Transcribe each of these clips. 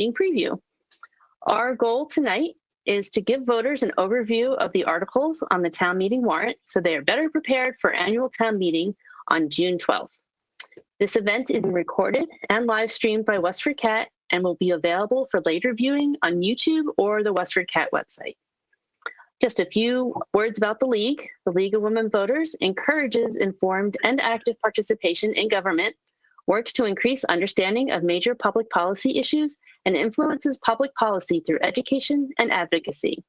meeting preview. Our goal tonight is to give voters an overview of the articles on the town meeting warrant so they are better prepared for annual town meeting on June 12th. This event is recorded and live streamed by Westford Cat and will be available for later viewing on YouTube or the Westford Cat website. Just a few words about the League. The League of Women Voters encourages informed and active participation in government, works to increase understanding of major public policy issues, and influences public policy through education and advocacy.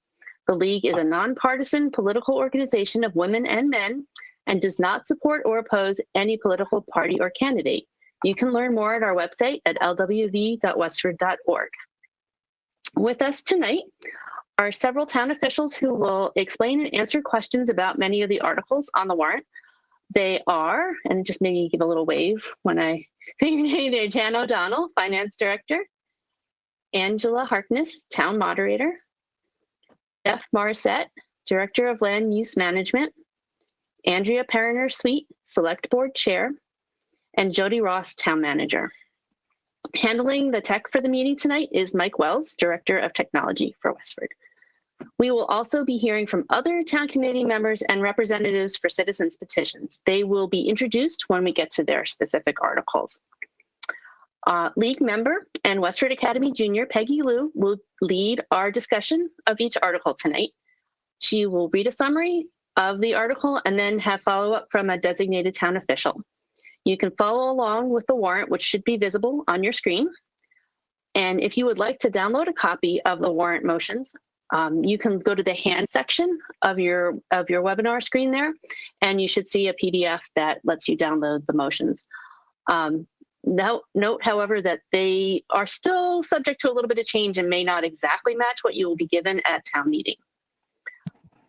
The League is a nonpartisan political organization of women and men and does not support or oppose any political party or candidate. You can learn more at our website at lwv.westford.org. With us tonight are several town officials who will explain and answer questions about many of the articles on the warrant. They are, and just maybe give a little wave when I say your name there, Jan O'Donnell, Finance Director, Angela Harkness, Town Moderator, Jeff Morissette, Director of Land Use Management, Andrea Perriner-Sweet, Select Board Chair, and Jody Ross, Town Manager. Handling the tech for the meeting tonight is Mike Wells, Director of Technology for Westford. We will also be hearing from other town committee members and representatives for citizens petitions. They will be introduced when we get to their specific articles. League member and Westford Academy Junior Peggy Liu will lead our discussion of each article tonight. She will read a summary of the article and then have follow-up from a designated town official. You can follow along with the warrant, which should be visible on your screen. And if you would like to download a copy of the warrant motions, you can go to the hand section of your webinar screen there, and you should see a PDF that lets you download the motions. Note, however, that they are still subject to a little bit of change and may not exactly match what you will be given at town meeting.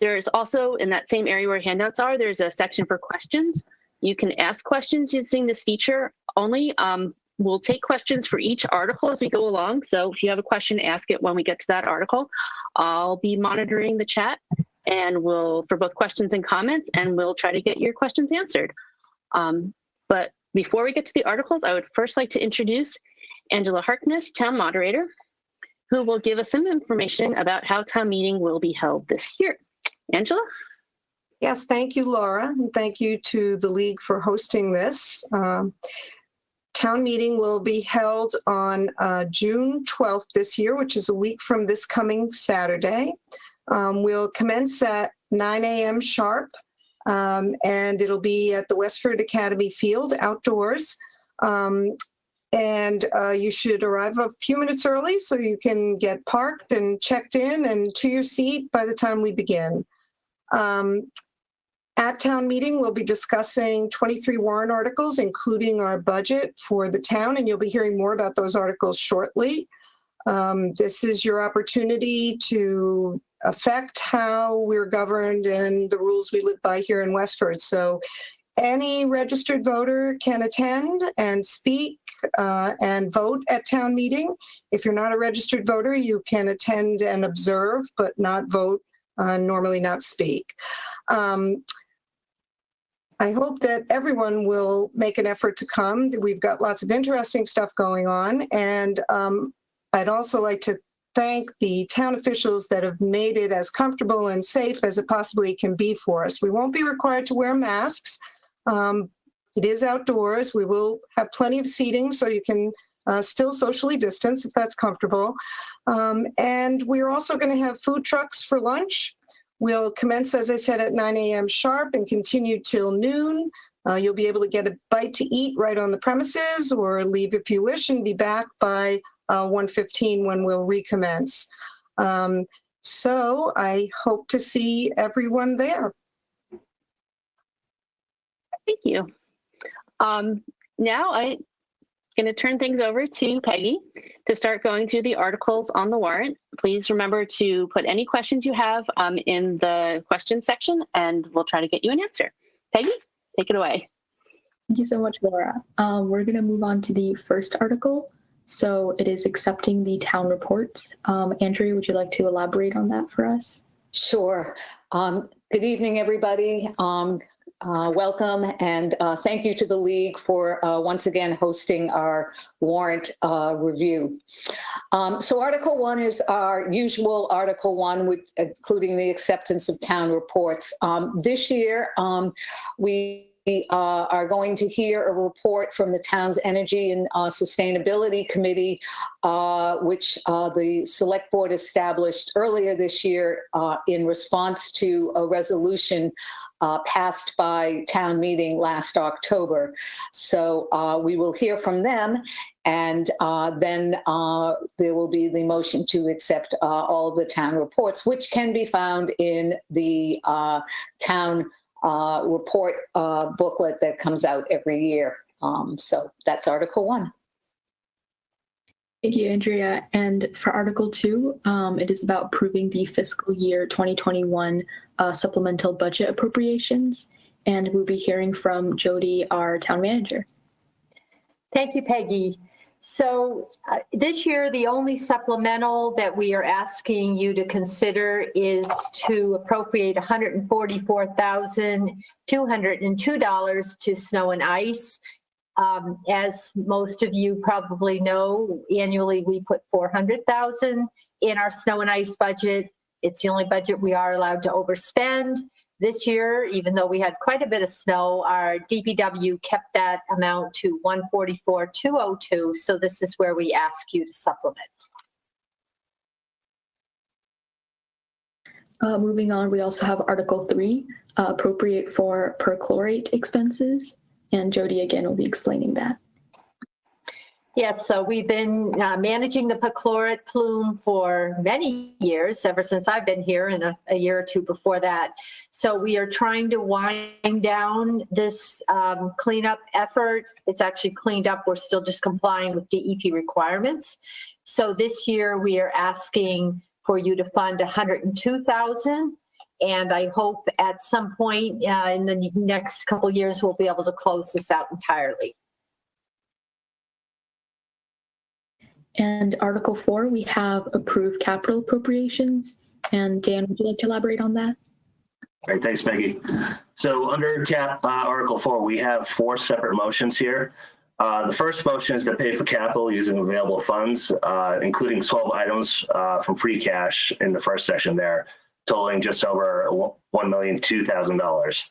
There's also, in that same area where handouts are, there's a section for questions. You can ask questions using this feature only. We'll take questions for each article as we go along. So if you have a question, ask it when we get to that article. I'll be monitoring the chat and for both questions and comments, and we'll try to get your questions answered. But before we get to the articles, I would first like to introduce Angela Harkness, Town Moderator, who will give us some information about how town meeting will be held this year. Angela? Yes, thank you, Laura, and thank you to the League for hosting this. Town meeting will be held on June 12th this year, which is a week from this coming Saturday. We'll commence at 9 a.m. sharp, and it'll be at the Westford Academy field outdoors. And you should arrive a few minutes early so you can get parked and checked in and to your seat by the time we begin. At town meeting, we'll be discussing 23 warrant articles, including our budget for the town, and you'll be hearing more about those articles shortly. This is your opportunity to affect how we're governed and the rules we live by here in Westford. So any registered voter can attend and speak and vote at town meeting. If you're not a registered voter, you can attend and observe, but not vote, normally not speak. I hope that everyone will make an effort to come. We've got lots of interesting stuff going on. And I'd also like to thank the town officials that have made it as comfortable and safe as it possibly can be for us. We won't be required to wear masks. It is outdoors. We will have plenty of seating so you can still socially distance if that's comfortable. And we're also going to have food trucks for lunch. We'll commence, as I said, at 9 a.m. sharp and continue till noon. You'll be able to get a bite to eat right on the premises or leave if you wish and be back by 1:15 when we'll recommence. So I hope to see everyone there. Thank you. Now I'm going to turn things over to Peggy to start going through the articles on the warrant. Please remember to put any questions you have in the question section, and we'll try to get you an answer. Peggy, take it away. Thank you so much, Laura. We're going to move on to the first article. So it is accepting the town reports. Andrea, would you like to elaborate on that for us? Sure. Good evening, everybody. Welcome, and thank you to the League for once again hosting our warrant review. So Article 1 is our usual Article 1, including the acceptance of town reports. This year, we are going to hear a report from the town's Energy and Sustainability Committee, which the Select Board established earlier this year in response to a resolution passed by town meeting last October. So we will hear from them, and then there will be the motion to accept all of the town reports, which can be found in the town report booklet that comes out every year. So that's Article 1. Thank you, Andrea. And for Article 2, it is about approving the fiscal year 2021 supplemental budget appropriations. And we'll be hearing from Jody, our town manager. Thank you, Peggy. So this year, the only supplemental that we are asking you to consider is to appropriate $144,202 to snow and ice. As most of you probably know, annually we put $400,000 in our snow and ice budget. It's the only budget we are allowed to overspend. This year, even though we had quite a bit of snow, our DPW kept that amount to $144,202. So this is where we ask you to supplement. Moving on, we also have Article 3, appropriate for perchlorate expenses. And Jody again will be explaining that. Yes, so we've been managing the perchlorate plume for many years, ever since I've been here, and a year or two before that. So we are trying to wind down this cleanup effort. It's actually cleaned up. We're still just complying with DEP requirements. So this year we are asking for you to fund $102,000. And I hope at some point in the next couple of years, we'll be able to close this out entirely. And Article 4, we have approved capital appropriations. And Dan, would you like to elaborate on that? All right, thanks, Peggy. So under Article 4, we have 4 separate motions here. The first motion is to pay for capital using available funds, including 12 items from free cash in the first section there, totaling just over $1,002,000.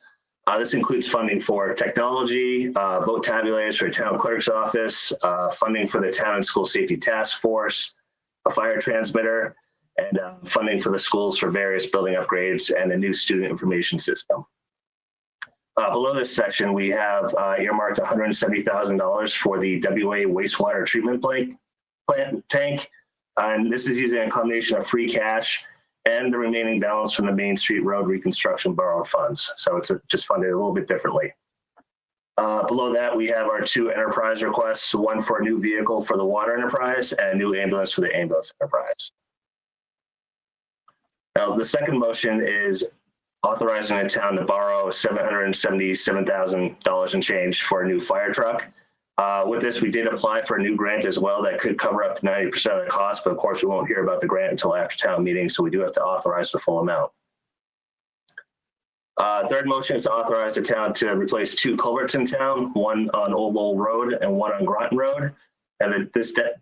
This includes funding for technology, vote tabulators for town clerk's office, funding for the town and school safety task force, a fire transmitter, and funding for the schools for various building upgrades and a new student information system. Below this section, we have earmarked $170,000 for the WA wastewater treatment plant tank. And this is using a combination of free cash and the remaining balance from the Main Street Road reconstruction borrowed funds. So it's just funded a little bit differently. Below that, we have our 2 enterprise requests, one for a new vehicle for the water enterprise and a new ambulance for the ambulance enterprise. Now, the second motion is authorizing the town to borrow $777,000 and change for a new fire truck. With this, we did apply for a new grant as well that could cover up to 90% of the cost, but of course we won't hear about the grant until after town meeting, so we do have to authorize the full amount. Third motion is to authorize the town to replace 2 culverts in town, one on Old Lowell Road and one on Groton Road, and that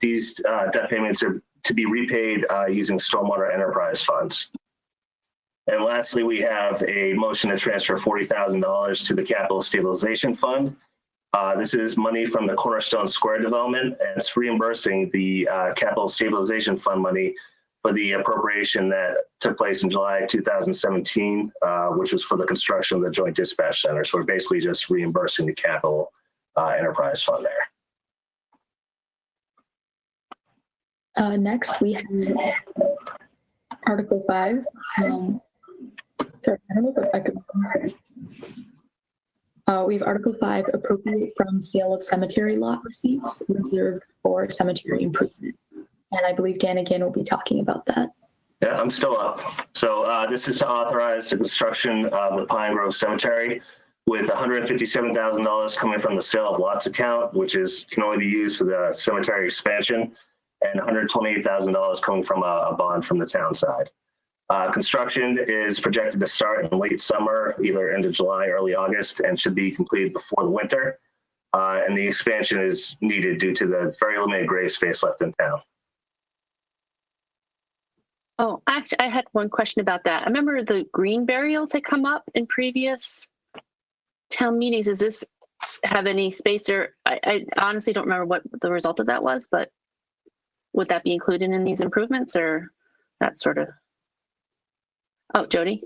these debt payments are to be repaid using stormwater enterprise funds. And lastly, we have a motion to transfer $40,000 to the Capital Stabilization Fund. This is money from the Cornerstone Square development, and it's reimbursing the Capital Stabilization Fund money for the appropriation that took place in July 2017, which was for the construction of the Joint Dispatch Center. So we're basically just reimbursing the Capital Enterprise Fund there. Next, we have Article 5. Sorry, I don't know if I could. We have Article 5, appropriate from sale of cemetery lot receipts reserved for cemetery improvement. And I believe Dan again will be talking about that. Yeah, I'm still up. So this is to authorize the construction of the Pine Grove Cemetery with $157,000 coming from the sale of lots account, which can only be used for the cemetery expansion, and $128,000 coming from a bond from the town side. Construction is projected to start in late summer, either end of July, early August, and should be completed before the winter. And the expansion is needed due to the very limited grave space left in town. Oh, actually, I had one question about that. I remember the green burials that come up in previous town meetings. Does this have any space, or I honestly don't remember what the result of that was, but would that be included in these improvements, or that sort of? Oh, Jody.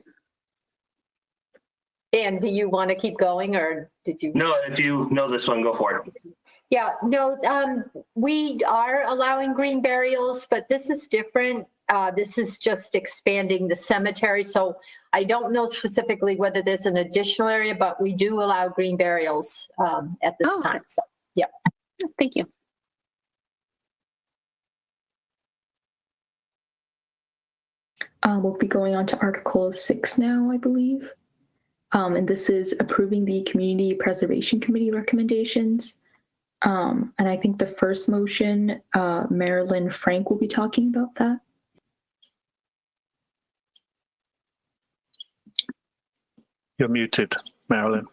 Dan, do you want to keep going, or did you? No, if you know this one, go for it. Yeah, no, we are allowing green burials, but this is different. This is just expanding the cemetery. So I don't know specifically whether there's an additional area, but we do allow green burials at this time. So, yeah. Thank you. We'll be going on to Article 6 now, I believe. And this is approving the Community Preservation Committee recommendations. And I think the first motion, Marilyn Frank will be talking about that. You're muted, Marilyn.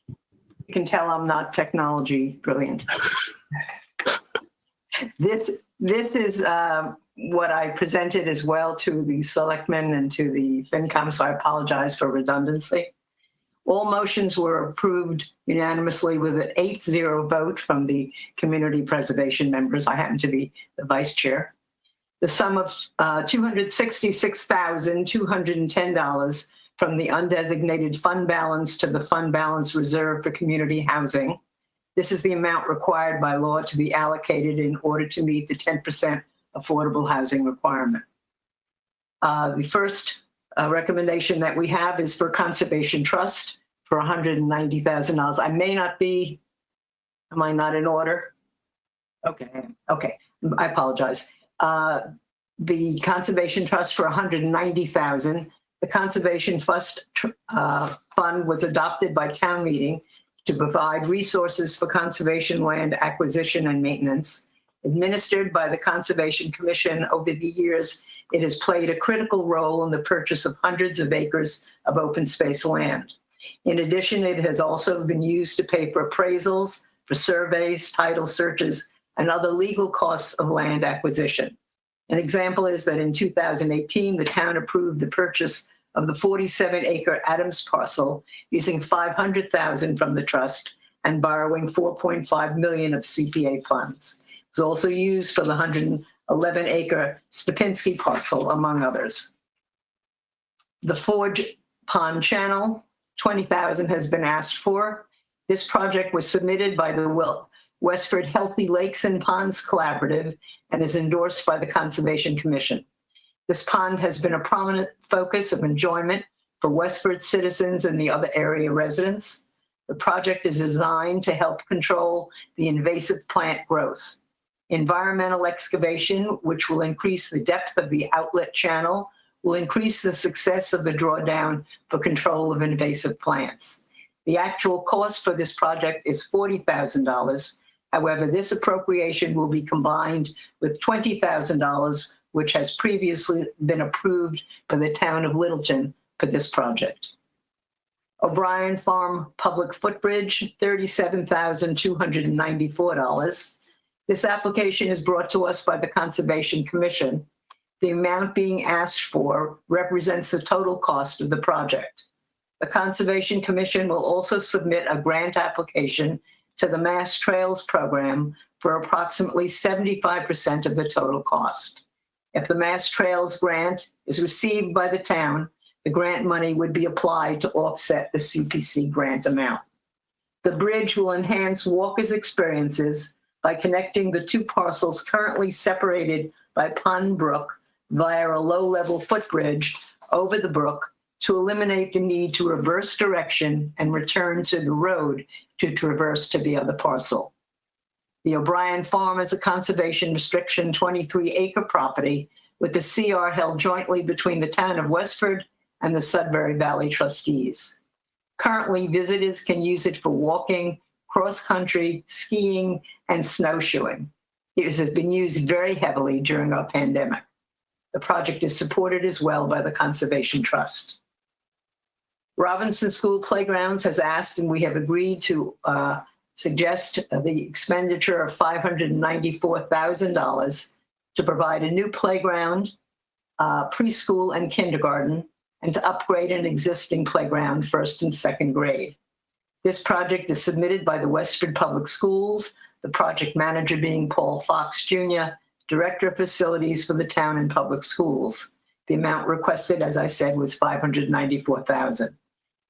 You can tell I'm not technology brilliant. This is what I presented as well to the selectmen and to the FinCom, so I apologize for redundancy. All motions were approved unanimously with an 8-0 vote from the community preservation members. I happen to be the vice chair. The sum of $266,210 from the undesignated fund balance to the fund balance reserved for community housing. This is the amount required by law to be allocated in order to meet the 10% affordable housing requirement. The first recommendation that we have is for Conservation Trust for $190,000. I may not be, am I not in order? Okay, I apologize. The Conservation Trust for $190,000. The Conservation Fund was adopted by town meeting to provide resources for conservation land acquisition and maintenance. Administered by the Conservation Commission over the years, it has played a critical role in the purchase of hundreds of acres of open space land. In addition, it has also been used to pay for appraisals, for surveys, title searches, and other legal costs of land acquisition. An example is that in 2018, the town approved the purchase of the 47-acre Adams parcel using $500,000 from the trust and borrowing $4.5 million of CPA funds. It was also used for the 111-acre Stupinski parcel, among others. The Forge Pond Channel, $20,000 has been asked for. This project was submitted by the Westford Healthy Lakes and Ponds Collaborative and is endorsed by the Conservation Commission. This pond has been a prominent focus of enjoyment for Westford citizens and the other area residents. The project is designed to help control the invasive plant growth. Environmental excavation, which will increase the depth of the outlet channel, will increase the success of the drawdown for control of invasive plants. The actual cost for this project is $40,000. However, this appropriation will be combined with $20,000, which has previously been approved by the town of Littleton for this project. O'Brien Farm Public Footbridge, $37,294. This application is brought to us by the Conservation Commission. The amount being asked for represents the total cost of the project. The Conservation Commission will also submit a grant application to the Mass Trails Program for approximately 75% of the total cost. If the Mass Trails grant is received by the town, the grant money would be applied to offset the CPC grant amount. The bridge will enhance walkers' experiences by connecting the two parcels currently separated by Pond Brook via a low-level footbridge over the brook to eliminate the need to reverse direction and return to the road to traverse to the other parcel. The O'Brien Farm is a conservation restriction 23-acre property with the CR held jointly between the town of Westford and the Sudbury Valley trustees. Currently, visitors can use it for walking, cross-country, skiing, and snowshoeing. It has been used very heavily during our pandemic. The project is supported as well by the Conservation Trust. Robinson School Playgrounds has asked, and we have agreed to suggest the expenditure of $594,000 to provide a new playground, preschool and kindergarten, and to upgrade an existing playground, first and second grade. This project is submitted by the Westford Public Schools, the project manager being Paul Fox Jr., Director of Facilities for the town and public schools. The amount requested, as I said, was $594,000.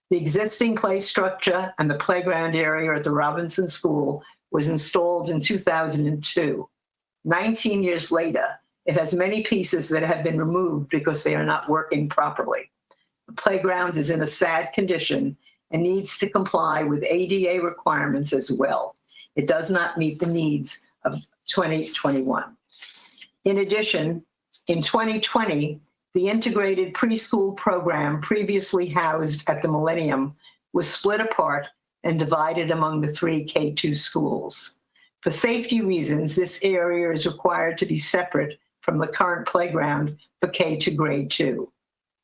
The existing play structure and the playground area at the Robinson School was installed in 2002. 19 years later, it has many pieces that have been removed because they are not working properly. The playground is in a sad condition and needs to comply with ADA requirements as well. It does not meet the needs of 2021. In addition, in 2020, the integrated preschool program previously housed at the Millennium was split apart and divided among the 3 K-2 schools. For safety reasons, this area is required to be separate from the current playground for K-2 grade 2.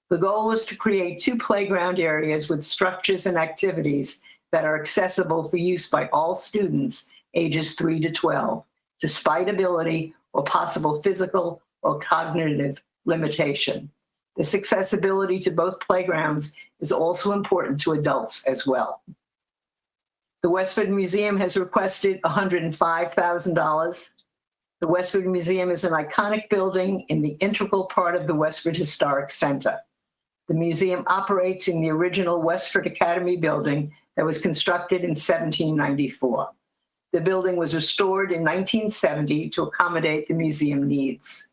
The goal is to create 2 playground areas with structures and activities that are accessible for use by all students ages 3 to 12, despite ability or possible physical or cognitive limitation. This accessibility to both playgrounds is also important to adults as well. The Westford Museum has requested $105,000. The Westford Museum is an iconic building in the integral part of the Westford Historic Center. The museum operates in the original Westford Academy building that was constructed in 1794. The building was restored in 1970 to accommodate the museum needs.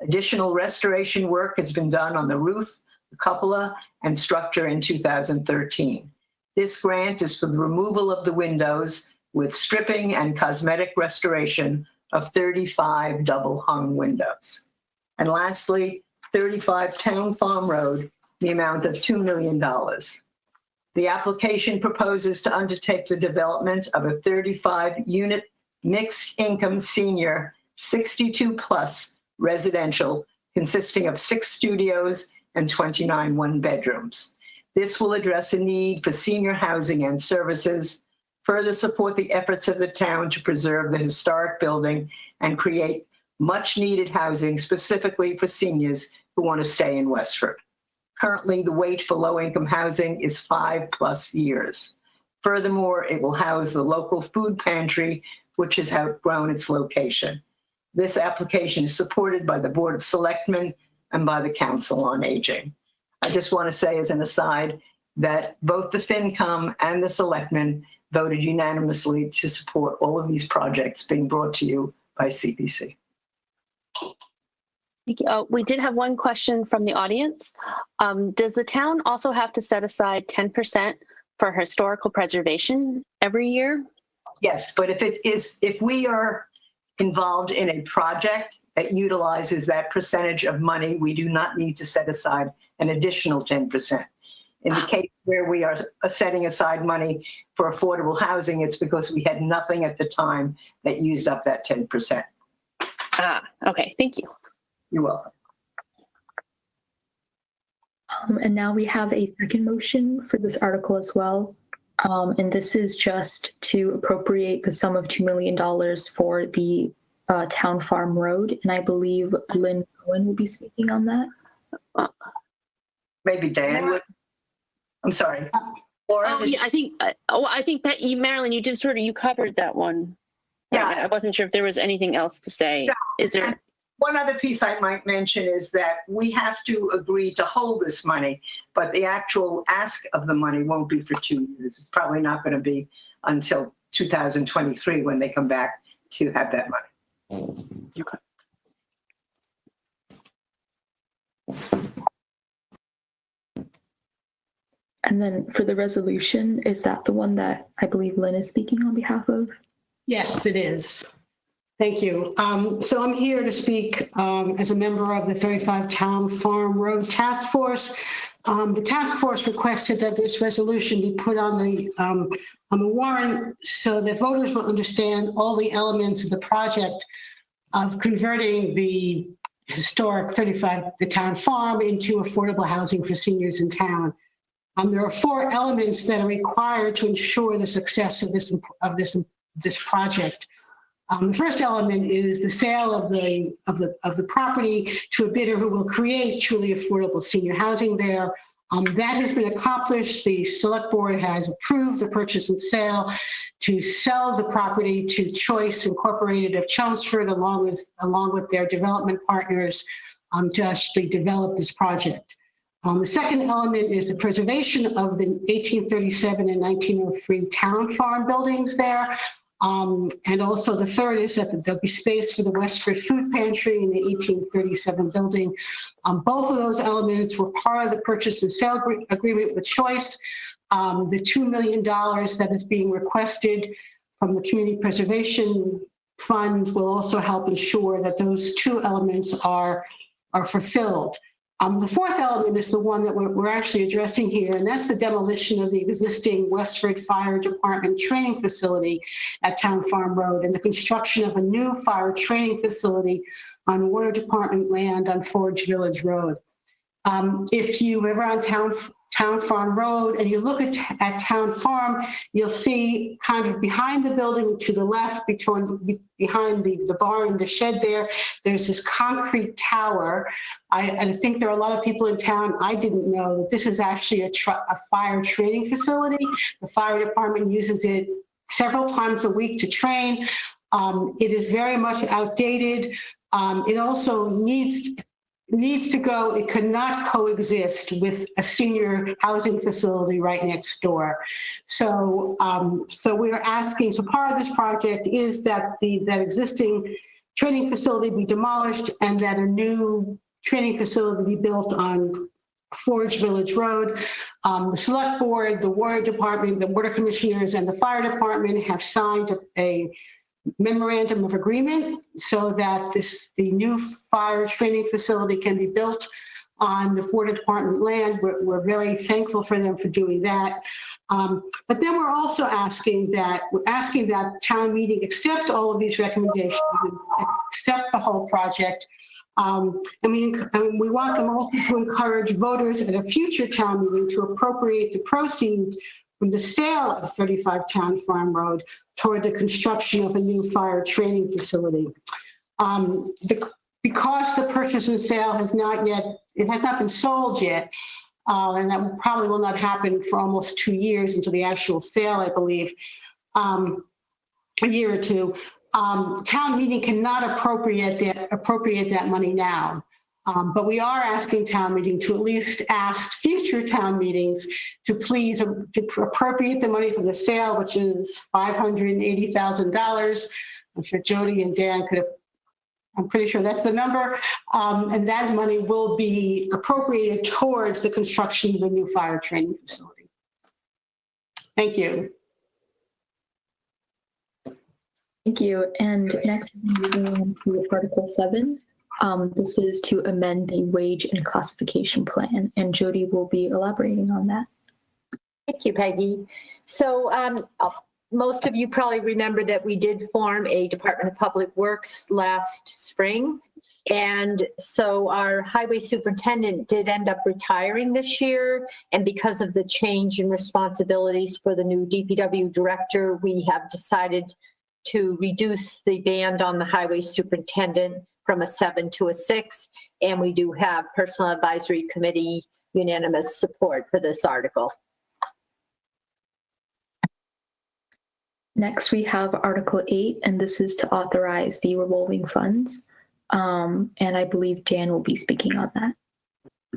Additional restoration work has been done on the roof, the cupola, and structure in 2013. This grant is for the removal of the windows with stripping and cosmetic restoration of 35 double-hung windows. And lastly, 35 Town Farm Road, the amount of $2 million. The application proposes to undertake the development of a 35-unit mixed-income senior 62-plus residential consisting of 6 studios and 29 one-bedrooms. This will address a need for senior housing and services, further support the efforts of the town to preserve the historic building, and create much-needed housing specifically for seniors who want to stay in Westford. Currently, the wait for low-income housing is 5+ years. Furthermore, it will house the local food pantry, which has outgrown its location. This application is supported by the Board of Selectmen and by the Council on Aging. I just want to say as an aside that both the FinCom and the Selectmen voted unanimously to support all of these projects being brought to you by CPC. Thank you. We did have one question from the audience. Does the town also have to set aside 10% for historical preservation every year? Yes, but if we are involved in a project that utilizes that percentage of money, we do not need to set aside an additional 10%. In the case where we are setting aside money for affordable housing, it's because we had nothing at the time that used up that 10%. Okay, thank you. You're welcome. And now we have a second motion for this article as well. And this is just to appropriate the sum of $2 million for the Town Farm Road. And I believe Lynn Cohen will be speaking on that. Maybe Dan would. I'm sorry. Laura, Yeah, I think Marilyn, you did you covered that one. Yeah. I wasn't sure if there was anything else to say. No. Is there? One other piece I might mention is that we have to agree to hold this money, but the actual ask of the money won't be for 2 years. It's probably not going to be until 2023 when they come back to have that money. Okay. And then for the resolution, is that the one that I believe Lynn is speaking on behalf of? Yes, it is. Thank you. So I'm here to speak as a member of the 35 Town Farm Road Task Force. The task force requested that this resolution be put on the warrant so that voters will understand all the elements of the project of converting the historic the town farm into affordable housing for seniors in town. There are 4 elements that are required to ensure the success of this project. The first element is the sale of the property to a bidder who will create truly affordable senior housing there. That has been accomplished. The select board has approved the purchase and sale to sell the property to Choice Incorporated of Chelmsford, along with their development partners, to actually develop this project. The second element is the preservation of the 1837 and 1903 town farm buildings there. And also the third is that there'll be space for the Westford Food Pantry in the 1837 building. Both of those elements were part of the purchase and sale agreement with Choice. The $2 million that is being requested from the Community Preservation Fund will also help ensure that those 2 elements are fulfilled. The fourth element is the one that we're actually addressing here, and that's the demolition of the existing Westford Fire Department training facility at Town Farm Road and the construction of a new fire training facility on Water Department land on Forge Village Road. If you ever on Town Farm Road and you look at Town Farm, you'll see kind of behind the building to the left, behind the barn, the shed there's this concrete tower. I think there are a lot of people in town, I didn't know that this is actually a fire training facility. The fire department uses it several times a week to train. It is very much outdated. It also needs to go. It could not coexist with a senior housing facility right next door. So we're asking, so part of this project is that that existing training facility be demolished and that a new training facility be built on Forge Village Road. The select board, the water department, the water commissioners, and the fire department have signed a memorandum of agreement so that the new fire training facility can be built on the water department land. We're very thankful for them for doing that. But then we're also asking that town meeting accept all of these recommendations and accept the whole project. And we want them also to encourage voters at a future town meeting to appropriate the proceeds from the sale of 35 Town Farm Road toward the construction of a new fire training facility. Because the purchase and sale has not been sold yet, and that probably will not happen for almost 2 years until the actual sale, I believe, a year or two. Town meeting cannot appropriate that money now. But we are asking town meeting to at least ask future town meetings to please appropriate the money from the sale, which is $580,000. I'm sure Jody and Dan I'm pretty sure that's the number. And that money will be appropriated towards the construction of a new fire training facility. Thank you. Thank you. And next, moving on to Article 7. This is to amend the wage and classification plan, and Jody will be elaborating on that. Thank you, Peggy. So most of you probably remember that we did form a Department of Public Works last spring. And so our highway superintendent did end up retiring this year. And because of the change in responsibilities for the new DPW director, we have decided to reduce the band on the highway superintendent from a 7 to a 6, and we do have Personal Advisory Committee unanimous support for this article. Next, we have Article 8, and this is to authorize the revolving funds. And I believe Dan will be speaking on that.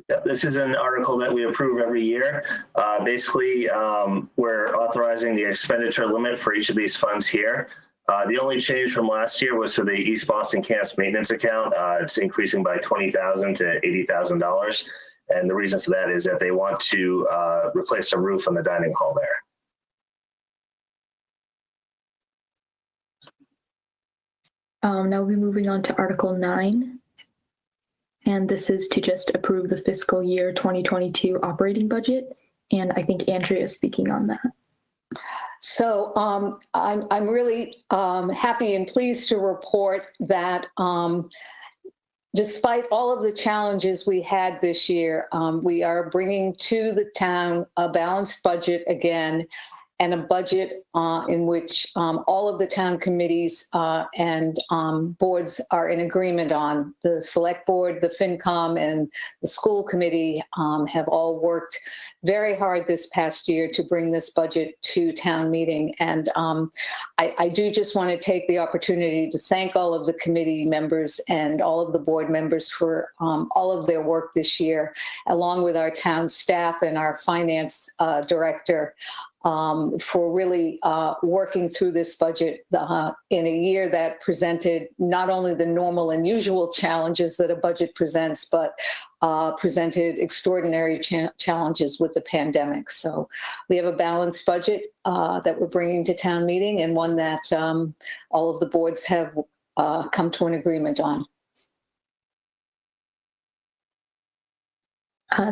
Yeah, this is an article that we approve every year. Basically, we're authorizing the expenditure limit for each of these funds here. The only change from last year was for the East Boston Camps maintenance account. It's increasing by $20,000 to $80,000. And the reason for that is that they want to replace the roof on the dining hall there. Now we're moving on to Article 9. And this is to just approve the fiscal year 2022 operating budget. And I think Andrea is speaking on that. So I'm really happy and pleased to report that despite all of the challenges we had this year, we are bringing to the town a balanced budget again, and a budget in which all of the town committees and boards are in agreement on. The select board, the FinCom, and the school committee have all worked very hard this past year to bring this budget to town meeting. And I do just want to take the opportunity to thank all of the committee members and all of the board members for all of their work this year, along with our town staff and our finance director, for really working through this budget in a year that presented not only the normal and usual challenges that a budget presents, but presented extraordinary challenges with the pandemic. So we have a balanced budget that we're bringing to town meeting, and one that all of the boards have come to an agreement on.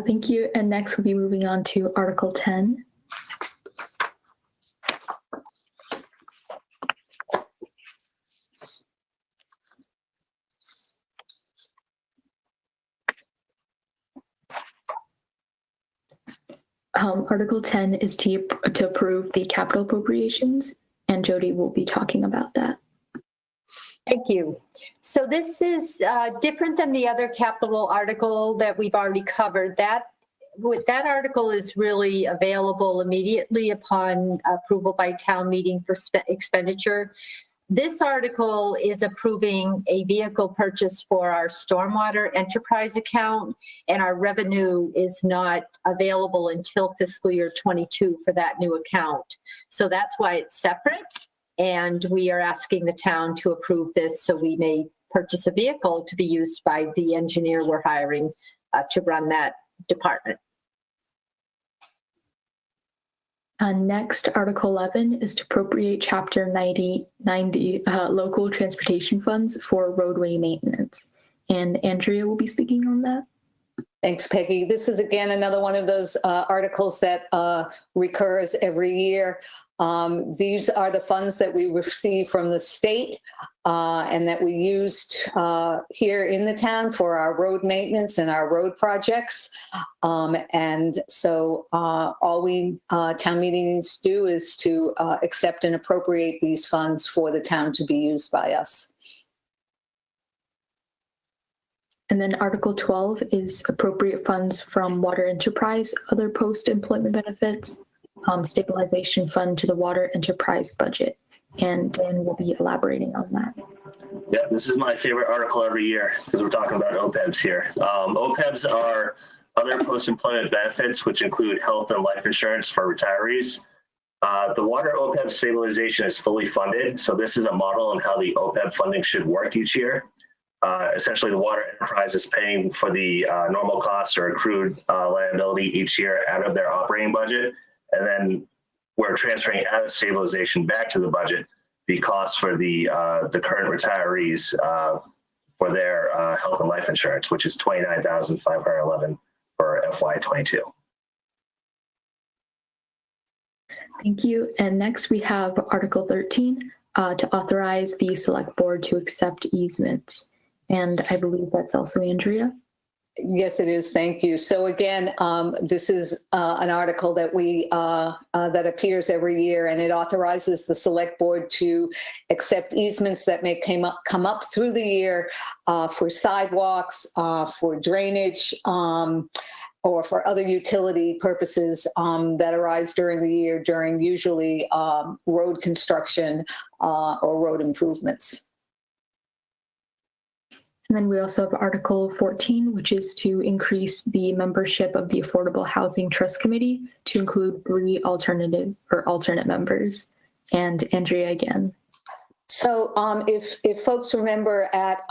Thank you. And next we'll be moving on to Article 10. Article 10 is to approve the capital appropriations, and Jody will be talking about that. Thank you. So this is different than the other capital article that we've already covered. That article is really available immediately upon approval by town meeting for expenditure. This article is approving a vehicle purchase for our stormwater enterprise account, and our revenue is not available until fiscal year 22 for that new account. So that's why it's separate, and we are asking the town to approve this so we may purchase a vehicle to be used by the engineer we're hiring to run that department. Next, Article 11 is to appropriate Chapter 90 local transportation funds for roadway maintenance. And Andrea will be speaking on that. Thanks, Peggy. This is, again, another one of those articles that recurs every year. These are the funds that we receive from the state and that we used here in the town for our road maintenance and our road projects. And so all town meeting needs to do is to accept and appropriate these funds for the town to be used by us. And then Article 12 is appropriate funds from water enterprise, other post-employment benefits, stabilization fund to the water enterprise budget. And Dan will be elaborating on that. Yeah, this is my favorite article every year because we're talking about OPEBs here. OPEBs are other post-employment benefits, which include health and life insurance for retirees. The water OPEB stabilization is fully funded. So this is a model on how the OPEB funding should work each year. Essentially, the water enterprise is paying for the normal costs or accrued liability each year out of their operating budget. And then we're transferring out of stabilization back to the budget the costs for the current retirees for their health and life insurance, which is $29,511 for FY22. Thank you. And next we have Article 13 to authorize the select board to accept easements. And I believe that's also Andrea. Yes, it is. Thank you. So again, this is an article that that appears every year, and it authorizes the select board to accept easements that may come up through the year for sidewalks, for drainage, or for other utility purposes that arise during the year during usually road construction or road improvements. And then we also have Article 14, which is to increase the membership of the Affordable Housing Trust Committee to include 3 alternate members. And Andrea again. So if folks remember at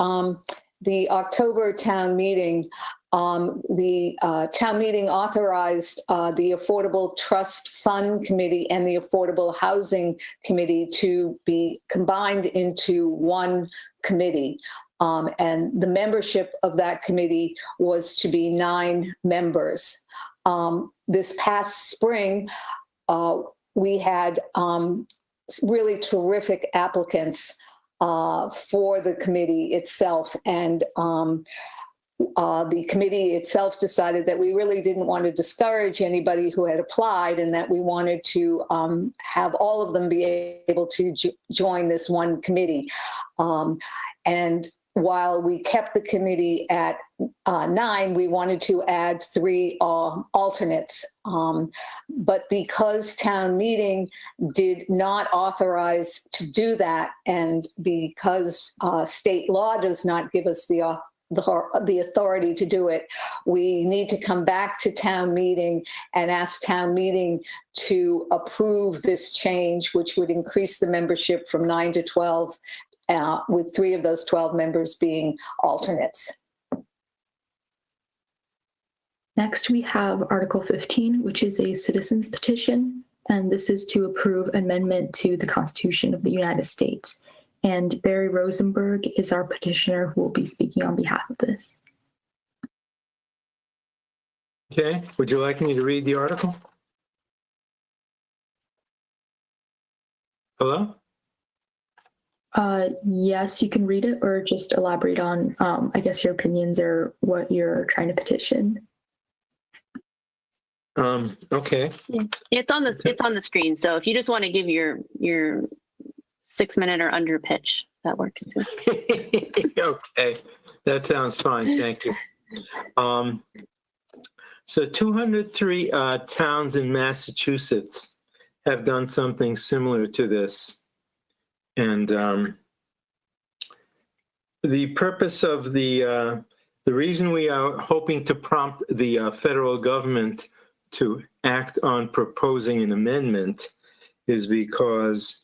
the October town meeting, the town meeting authorized the Affordable Trust Fund Committee and the Affordable Housing Committee to be combined into one committee. And the membership of that committee was to be 9 members. This past spring, we had really terrific applicants for the committee itself. And the committee itself decided that we really didn't want to discourage anybody who had applied, and that we wanted to have all of them be able to join this one committee. And while we kept the committee at 9, we wanted to add 3 alternates. But because town meeting did not authorize to do that, and because state law does not give us the authority to do it, we need to come back to town meeting and ask town meeting to approve this change, which would increase the membership from 9 to 12, with 3 of those 12 members being alternates. Next, we have Article 15, which is a citizen's petition, and this is to approve amendment to the Constitution of the United States. And Barry Rosenberg is our petitioner who will be speaking on behalf of this. Okay, would you like me to read the article? Hello? Yes, you can read it, or just elaborate on, I guess, your opinions or what you're trying to petition. Okay. Yeah. It's on the screen. So if you just want to give your 6-minute or under pitch, that works too. Okay, that sounds fine. Thank you. So 203 towns in Massachusetts have done something similar to this. And the purpose of the reason we are hoping to prompt the federal government to act on proposing an amendment is because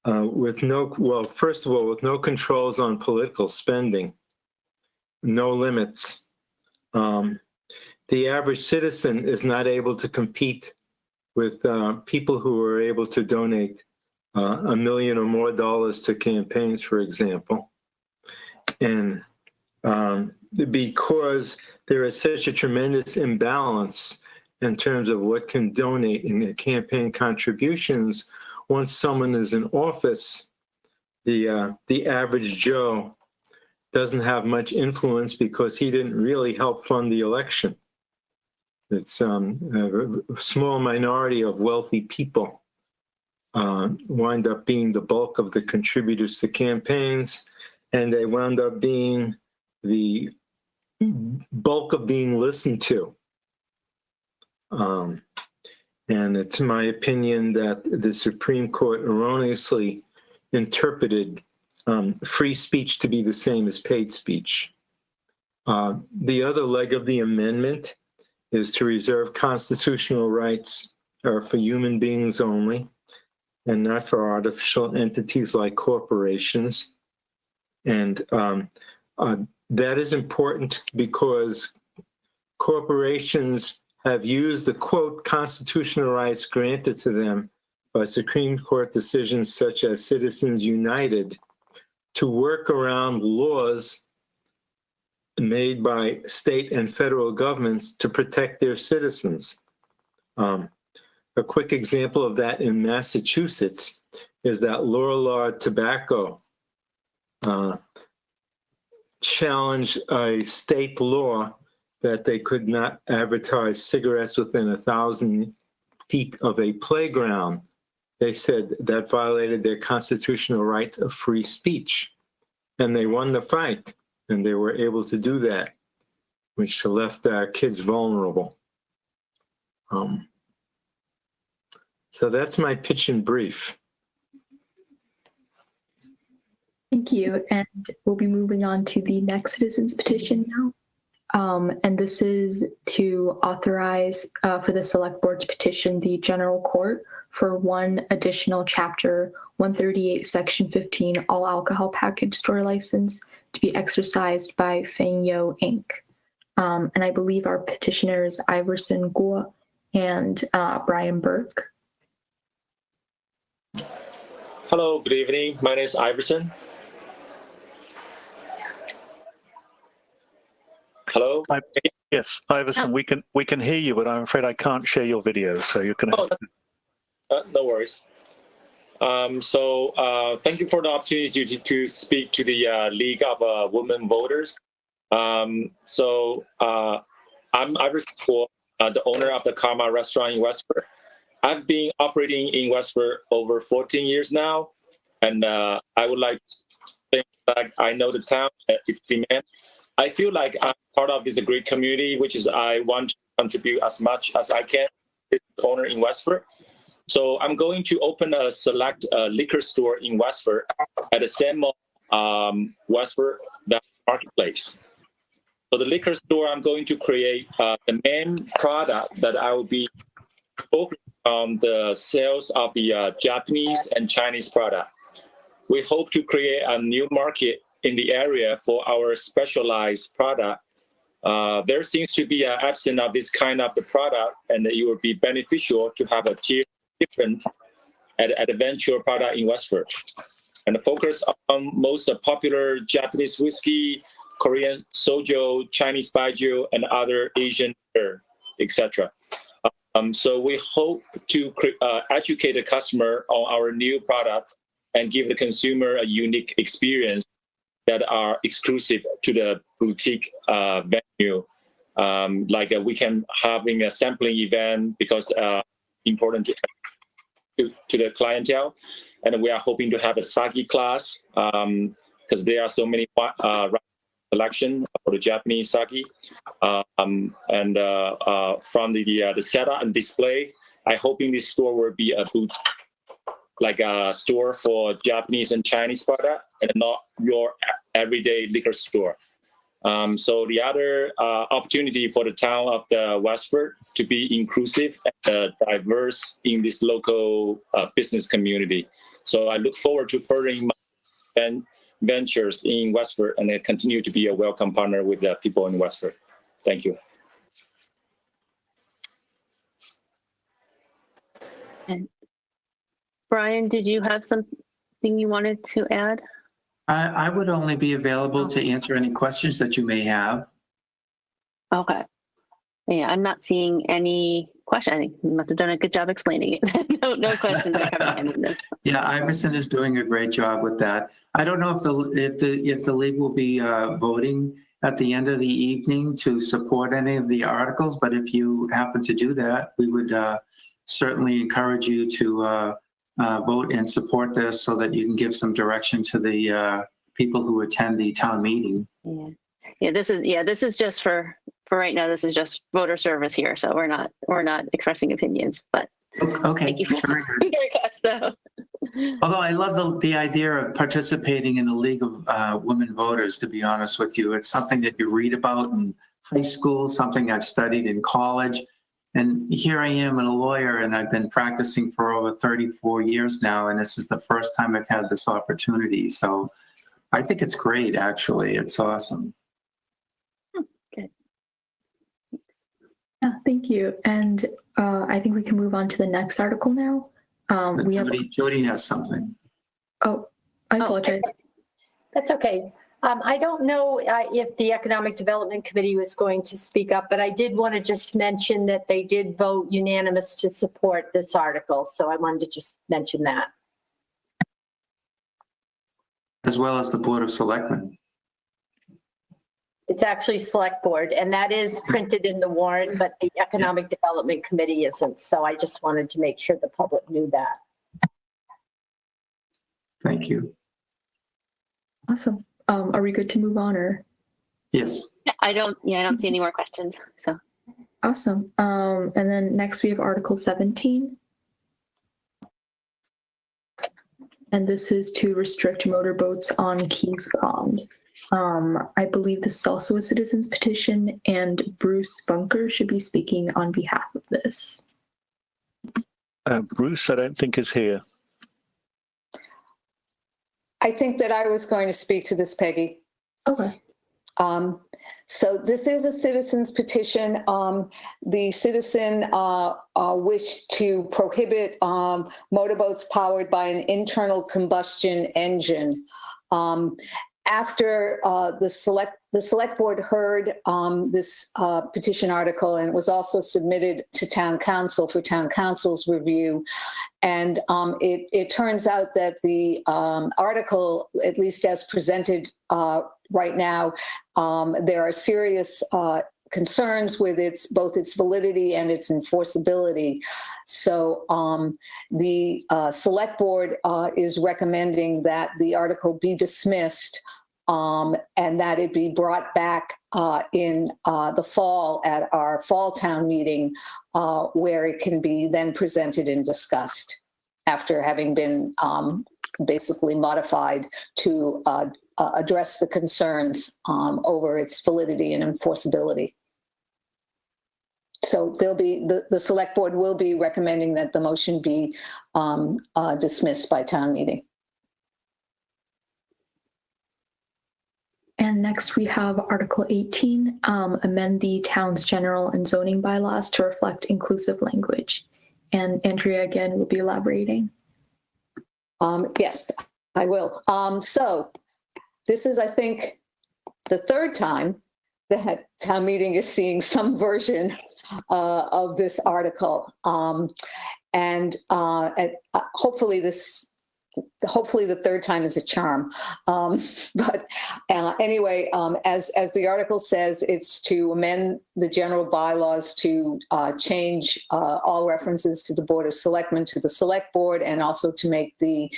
first of all, with no controls on political spending, no limits, the average citizen is not able to compete with people who are able to donate $1 million or more to campaigns, for example. And because there is such a tremendous imbalance in terms of what can donate in the campaign contributions, once someone is in office, the average Joe doesn't have much influence because he didn't really help fund the election. It's a small minority of wealthy people wind up being the bulk of the contributors to campaigns, and they wound up being the bulk of being listened to. And it's my opinion that the Supreme Court erroneously interpreted free speech to be the same as paid speech. The other leg of the amendment is to reserve constitutional rights for human beings only, and not for artificial entities like corporations. And that is important because corporations have used the, quote, constitutional rights granted to them by Supreme Court decisions such as Citizens United to work around laws made by state and federal governments to protect their citizens. A quick example of that in Massachusetts is that Lorillard Tobacco challenged a state law that they could not advertise cigarettes within 1,000 feet of a playground. They said that violated their constitutional right of free speech. And they won the fight, and they were able to do that, which left our kids vulnerable. So that's my pitch in brief. Thank you. And we'll be moving on to the next citizens petition now. And this is to authorize for the select board to petition the general court for one additional chapter 138 section 15 all alcohol package store license to be exercised by Fengyo Inc. And I believe our petitioners Iverson Guo and Brian Burke. Hello, good evening. My name is Iverson. Hello? Yes, Iverson, we can hear you, but I'm afraid I can't share your video, so you can. Oh, No worries. Thank you for the opportunity to speak to the League of Women Voters. I'm Iris, the owner of the Karma restaurant in Westford. I've been operating in Westford over 14 years now, and I would like to think that I know the town, its demand. I feel like I'm part of this great community, which is I want to contribute as much as I can as owner in Westford. So I'm going to open a select liquor store in Westford at the same Westford Marketplace. So the liquor store, I'm going to create the main product that I will be focused on the sales of the Japanese and Chinese product. We hope to create a new market in the area for our specialized product. There seems to be an absence of this kind of the product, and it would be beneficial to have a different adventure product in Westford. And focus on most popular Japanese whiskey, Korean soju, Chinese baijiu, and other Asian beer, etc. So we hope to educate the customer on our new products and give the consumer a unique experience that are exclusive to the boutique venue. We can having a sampling event because important to the clientele, and we are hoping to have a sake class because there are so many selection for the Japanese sake, and from the setup and display, I hoping this store will be a booth, like a store for Japanese and Chinese product, and not your everyday liquor store. So the other opportunity for the town of the Westford to be inclusive and diverse in this local business community. So I look forward to furthering my ventures in Westford and continue to be a welcome partner with the people in Westford. Thank you. And Brian, did you have something you wanted to add? I would only be available to answer any questions that you may have. Okay. Yeah, I'm not seeing any question. I think you must have done a good job explaining it. no questions are coming in this. Yeah, Iverson is doing a great job with that. I don't know if the league will be voting at the end of the evening to support any of the articles, but if you happen to do that, we would certainly encourage you to vote and support this so that you can give some direction to the people who attend the town meeting. Yeah. This is just for right now. This is just voter service here, so we're not expressing opinions. But okay, thank you for your request, though. Although I love the idea of participating in the League of Women Voters. To be honest with you, it's something that you read about in high school, something I've studied in college. And here I am, a lawyer, and I've been practicing for over 34 years now, and this is the first time I've had this opportunity. So I think it's great, actually. It's awesome. Good. Yeah, thank you. And I think we can move on to the next article now. Jody has something. Oh, I apologize. That's okay. I don't know if the Economic Development Committee was going to speak up, but I did want to just mention that they did vote unanimous to support this article. So I wanted to just mention that. As well as the Board of Selectmen. It's actually Select Board, and that is printed in the warrant, but the Economic Development Committee isn't. So I just wanted to make sure the public knew that. Thank you. Awesome. Are we good to move on, or? Yes. I don't see any more questions. So awesome. And then next we have Article 17. And this is to restrict motorboats on Kings Pond. I believe this is also a citizen's petition, and Bruce Bunker should be speaking on behalf of this. Bruce, I don't think is here. I think that I was going to speak to this, Peggy. Okay. So this is a citizen's petition. The citizen wished to prohibit motorboats powered by an internal combustion engine. after the select board heard this petition article, and it was also submitted to town council for town council's review. And it turns out that the article, at least as presented right now, there are serious concerns with both its validity and its enforceability. So the select board is recommending that the article be dismissed and that it be brought back in the fall at our fall town meeting, where it can be then presented and discussed after having been basically modified to address the concerns over its validity and enforceability. So there'll be, the select board will be recommending that the motion be dismissed by town meeting. And next we have Article 18, amend the town's general and zoning bylaws to reflect inclusive language. And Andrea again will be elaborating. Yes, I will. So this is, I think, the third time that town meeting is seeing some version of this article. And hopefully the third time is a charm. But anyway, as the article says, it's to amend the general bylaws to change all references to the Board of Selectmen to the Select Board, and also to make the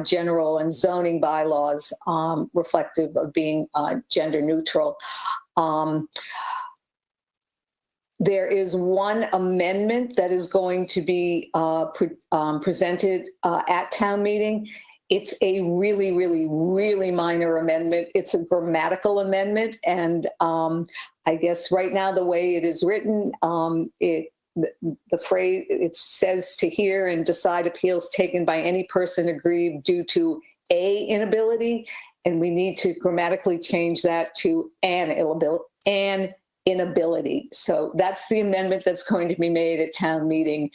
general and zoning bylaws reflective of being gender neutral. There is one amendment that is going to be presented at town meeting. It's a really, really, really minor amendment. It's a grammatical amendment. And I guess right now, the way it is written, the phrase, it says to hear and decide appeals taken by any person aggrieved due to a inability. And we need to grammatically change that to an inability. So that's the amendment that's going to be made at town meeting,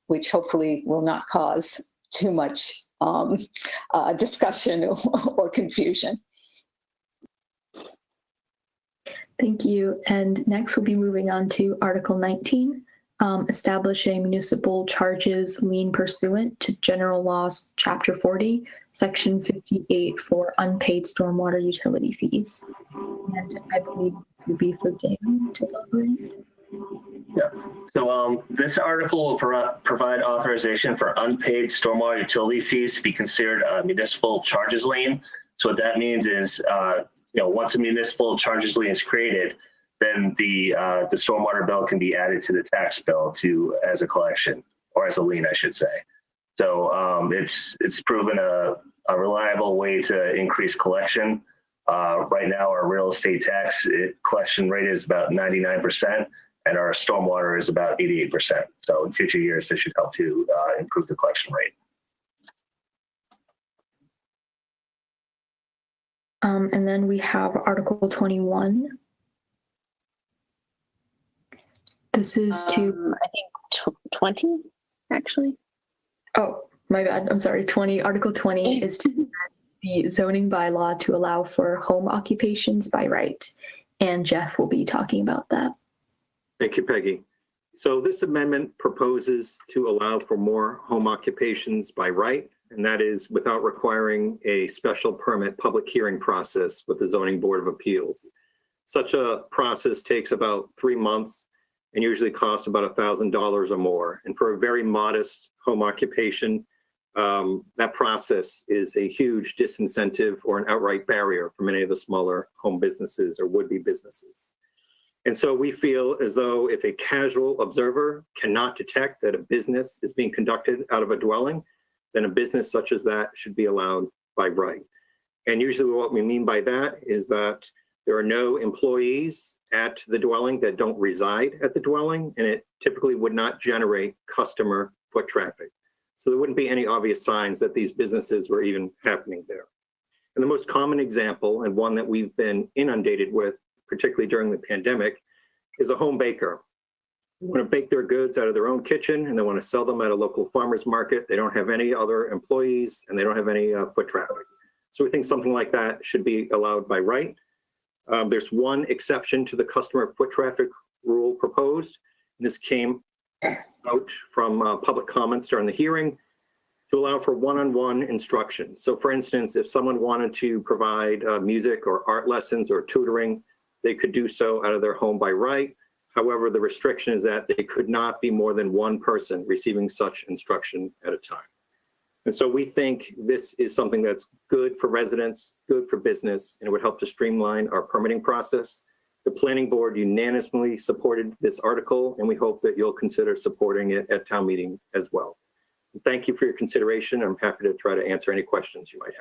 which hopefully will not cause too much discussion or confusion. Thank you. And next we'll be moving on to Article 19, establishing municipal charges lien pursuant to General Laws, Chapter 40, Section 58 for unpaid stormwater utility fees. And I believe this will be for Dan to elaborate. Yeah. So this article will provide authorization for unpaid stormwater utility fees to be considered a municipal charges lien. So what that means is, once a municipal charges lien is created, then the stormwater bill can be added to the tax bill as a collection, or as a lien, I should say. So it's proven a reliable way to increase collection. Right now, our real estate tax collection rate is about 99%, and our stormwater is about 88%. So in future years, this should help to improve the collection rate. And then we have Article 21. This is to, I think 20, actually. Oh, my bad. I'm sorry. 20. Article 20 is to amend the zoning bylaw to allow for home occupations by right. And Jeff will be talking about that. Thank you, Peggy. So this amendment proposes to allow for more home occupations by right, and that is without requiring a special permit public hearing process with the Zoning Board of Appeals. Such a process takes about 3 months and usually costs about $1,000 or more. And for a very modest home occupation, that process is a huge disincentive or an outright barrier for many of the smaller home businesses or would-be businesses. And so we feel as though if a casual observer cannot detect that a business is being conducted out of a dwelling, then a business such as that should be allowed by right. And usually what we mean by that is that there are no employees at the dwelling that don't reside at the dwelling, and it typically would not generate customer foot traffic. So there wouldn't be any obvious signs that these businesses were even happening there. And the most common example, and one that we've been inundated with, particularly during the pandemic, is a home baker. They want to bake their goods out of their own kitchen, and they want to sell them at a local farmer's market. They don't have any other employees, and they don't have any foot traffic. So we think something like that should be allowed by right. There's one exception to the customer foot traffic rule proposed. And this came out from public comments during the hearing to allow for one-on-one instruction. So for instance, if someone wanted to provide music or art lessons or tutoring, they could do so out of their home by right. However, the restriction is that they could not be more than one person receiving such instruction at a time. And so we think this is something that's good for residents, good for business, and it would help to streamline our permitting process. The planning board unanimously supported this article, and we hope that you'll consider supporting it at town meeting as well. Thank you for your consideration. I'm happy to try to answer any questions you might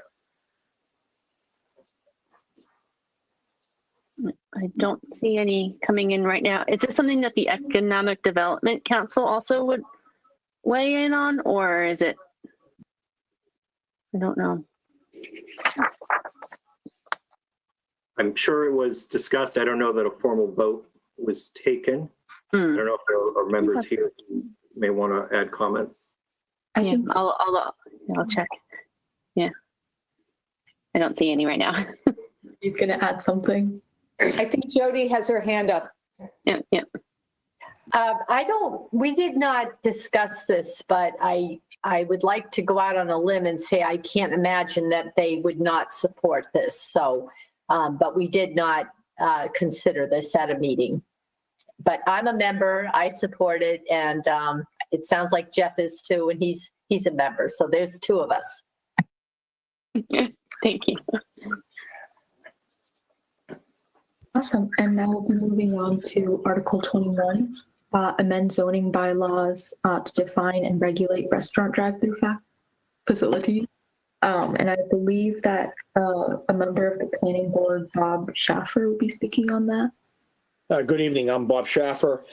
have. I don't see any coming in right now. Is this something that the Economic Development Council also would weigh in on, or is it? I don't know. I'm sure it was discussed. I don't know that a formal vote was taken. I don't know if there are members here who may want to add comments. Yeah, I'll check. Yeah. I don't see any right now. He's going to add something. I think Jody has her hand up. Yeah. we did not discuss this, but I would like to go out on a limb and say I can't imagine that they would not support this. So, but we did not consider this at a meeting. But I'm a member, I support it, and it sounds like Jeff is too, and he's a member. So there's two of us. Thank you. Awesome. And now we'll be moving on to Article 21, amend zoning bylaws to define and regulate restaurant drive-through facilities. And I believe that a member of the planning board, Bob Schaffer, will be speaking on that. Good evening. I'm Bob Schaffer.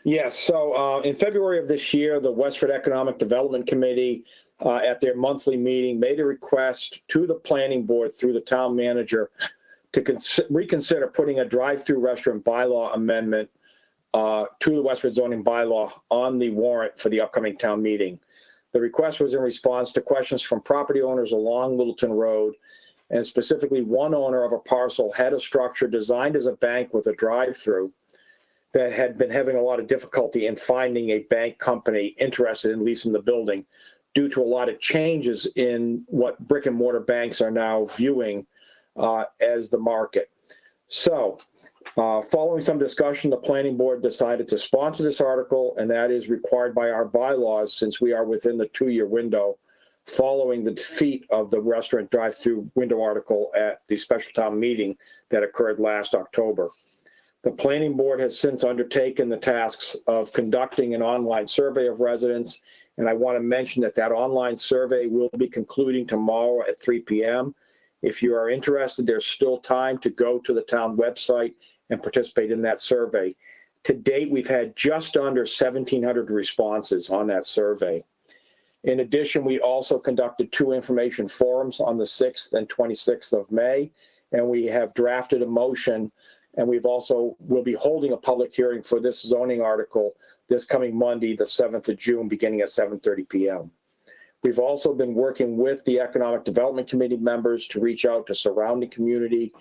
Yes, so in February of this year, the Westford Economic Development Committee at their monthly meeting made a request to the planning board through the town manager to reconsider putting a drive-through restaurant bylaw amendment to the Westford zoning bylaw on the warrant for the upcoming town meeting. The request was in response to questions from property owners along Littleton Road, and specifically one owner of a parcel had a structure designed as a bank with a drive-through that had been having a lot of difficulty in finding a bank company interested in leasing the building due to a lot of changes in what brick and mortar banks are now viewing as the market. So following some discussion, the planning board decided to sponsor this article, and that is required by our bylaws since we are within the 2-year window following the defeat of the restaurant drive-through window article at the special town meeting that occurred last October. The planning board has since undertaken the tasks of conducting an online survey of residents, and I want to mention that that online survey will be concluding tomorrow at 3 p.m. If you are interested, there's still time to go to the town website and participate in that survey. To date, we've had just under 1,700 responses on that survey. In addition, we also conducted 2 information forums on the 6th and 26th of May, and we have drafted a motion, and we'll be holding a public hearing for this zoning article this coming Monday, the 7th of June, beginning at 7:30 p.m. We've also been working with the Economic Development Committee members to reach out to surrounding community,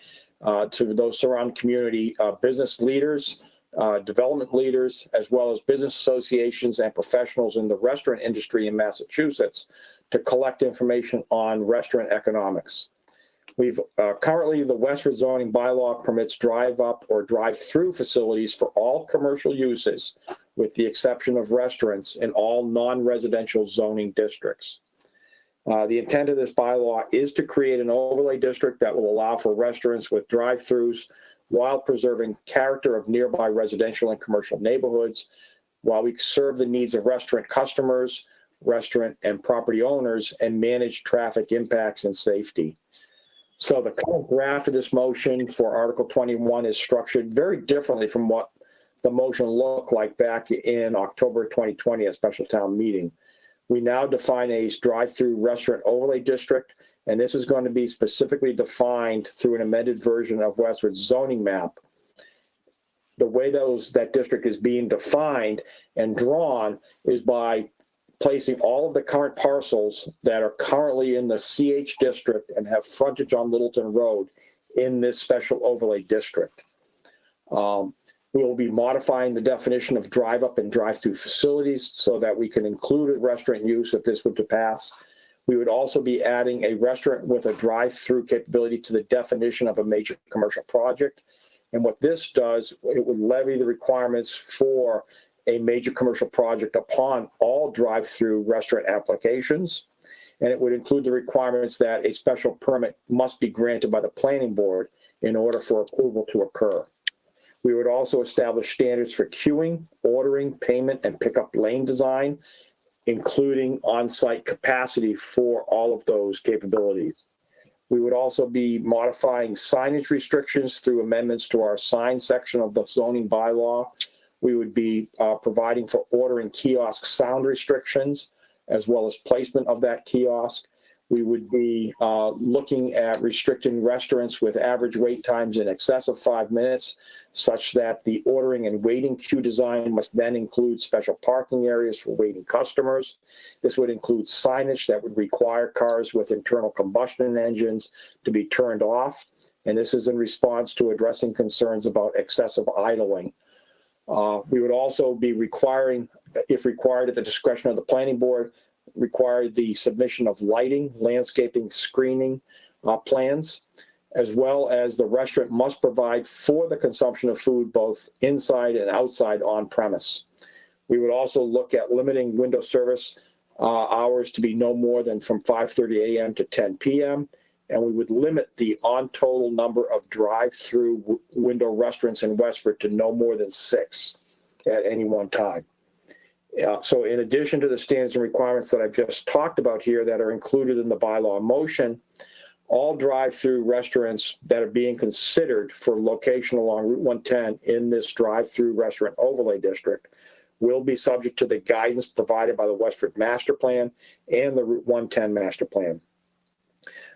business leaders, development leaders, as well as business associations and professionals in the restaurant industry in Massachusetts to collect information on restaurant economics. We've currently, the Westford zoning bylaw permits drive-up or drive-through facilities for all commercial uses, with the exception of restaurants in all non-residential zoning districts. The intent of this bylaw is to create an overlay district that will allow for restaurants with drive-throughs while preserving character of nearby residential and commercial neighborhoods, while we serve the needs of restaurant customers, restaurant and property owners, and manage traffic impacts and safety. So the current draft of this motion for Article 21 is structured very differently from what the motion looked like back in October 2020 at special town meeting. We now define a drive-through restaurant overlay district, and this is going to be specifically defined through an amended version of Westford's zoning map. The way that district is being defined and drawn is by placing all of the current parcels that are currently in the CH district and have frontage on Littleton Road in this special overlay district. We will be modifying the definition of drive-up and drive-through facilities so that we can include a restaurant use if this were to pass. We would also be adding a restaurant with a drive-through capability to the definition of a major commercial project. And what this does, it would levy the requirements for a major commercial project upon all drive-through restaurant applications. And it would include the requirements that a special permit must be granted by the planning board in order for approval to occur. We would also establish standards for queuing, ordering, payment, and pickup lane design, including on-site capacity for all of those capabilities. We would also be modifying signage restrictions through amendments to our sign section of the zoning bylaw. We would be providing for ordering kiosk sound restrictions, as well as placement of that kiosk. We would be looking at restricting restaurants with average wait times in excess of 5 minutes, such that the ordering and waiting queue design must then include special parking areas for waiting customers. This would include signage that would require cars with internal combustion engines to be turned off. And this is in response to addressing concerns about excessive idling. We would also be requiring, if required at the discretion of the planning board, require the submission of lighting, landscaping, screening plans, as well as the restaurant must provide for the consumption of food both inside and outside on premise. We would also look at limiting window service hours to be no more than from 5:30 a.m. to 10 p.m. And we would limit the on-total number of drive-through window restaurants in Westford to no more than 6 at any one time. So in addition to the standards and requirements that I've just talked about here that are included in the bylaw motion, all drive-through restaurants that are being considered for location along Route 110 in this drive-through restaurant overlay district will be subject to the guidance provided by the Westford Master Plan and the Route 110 Master Plan.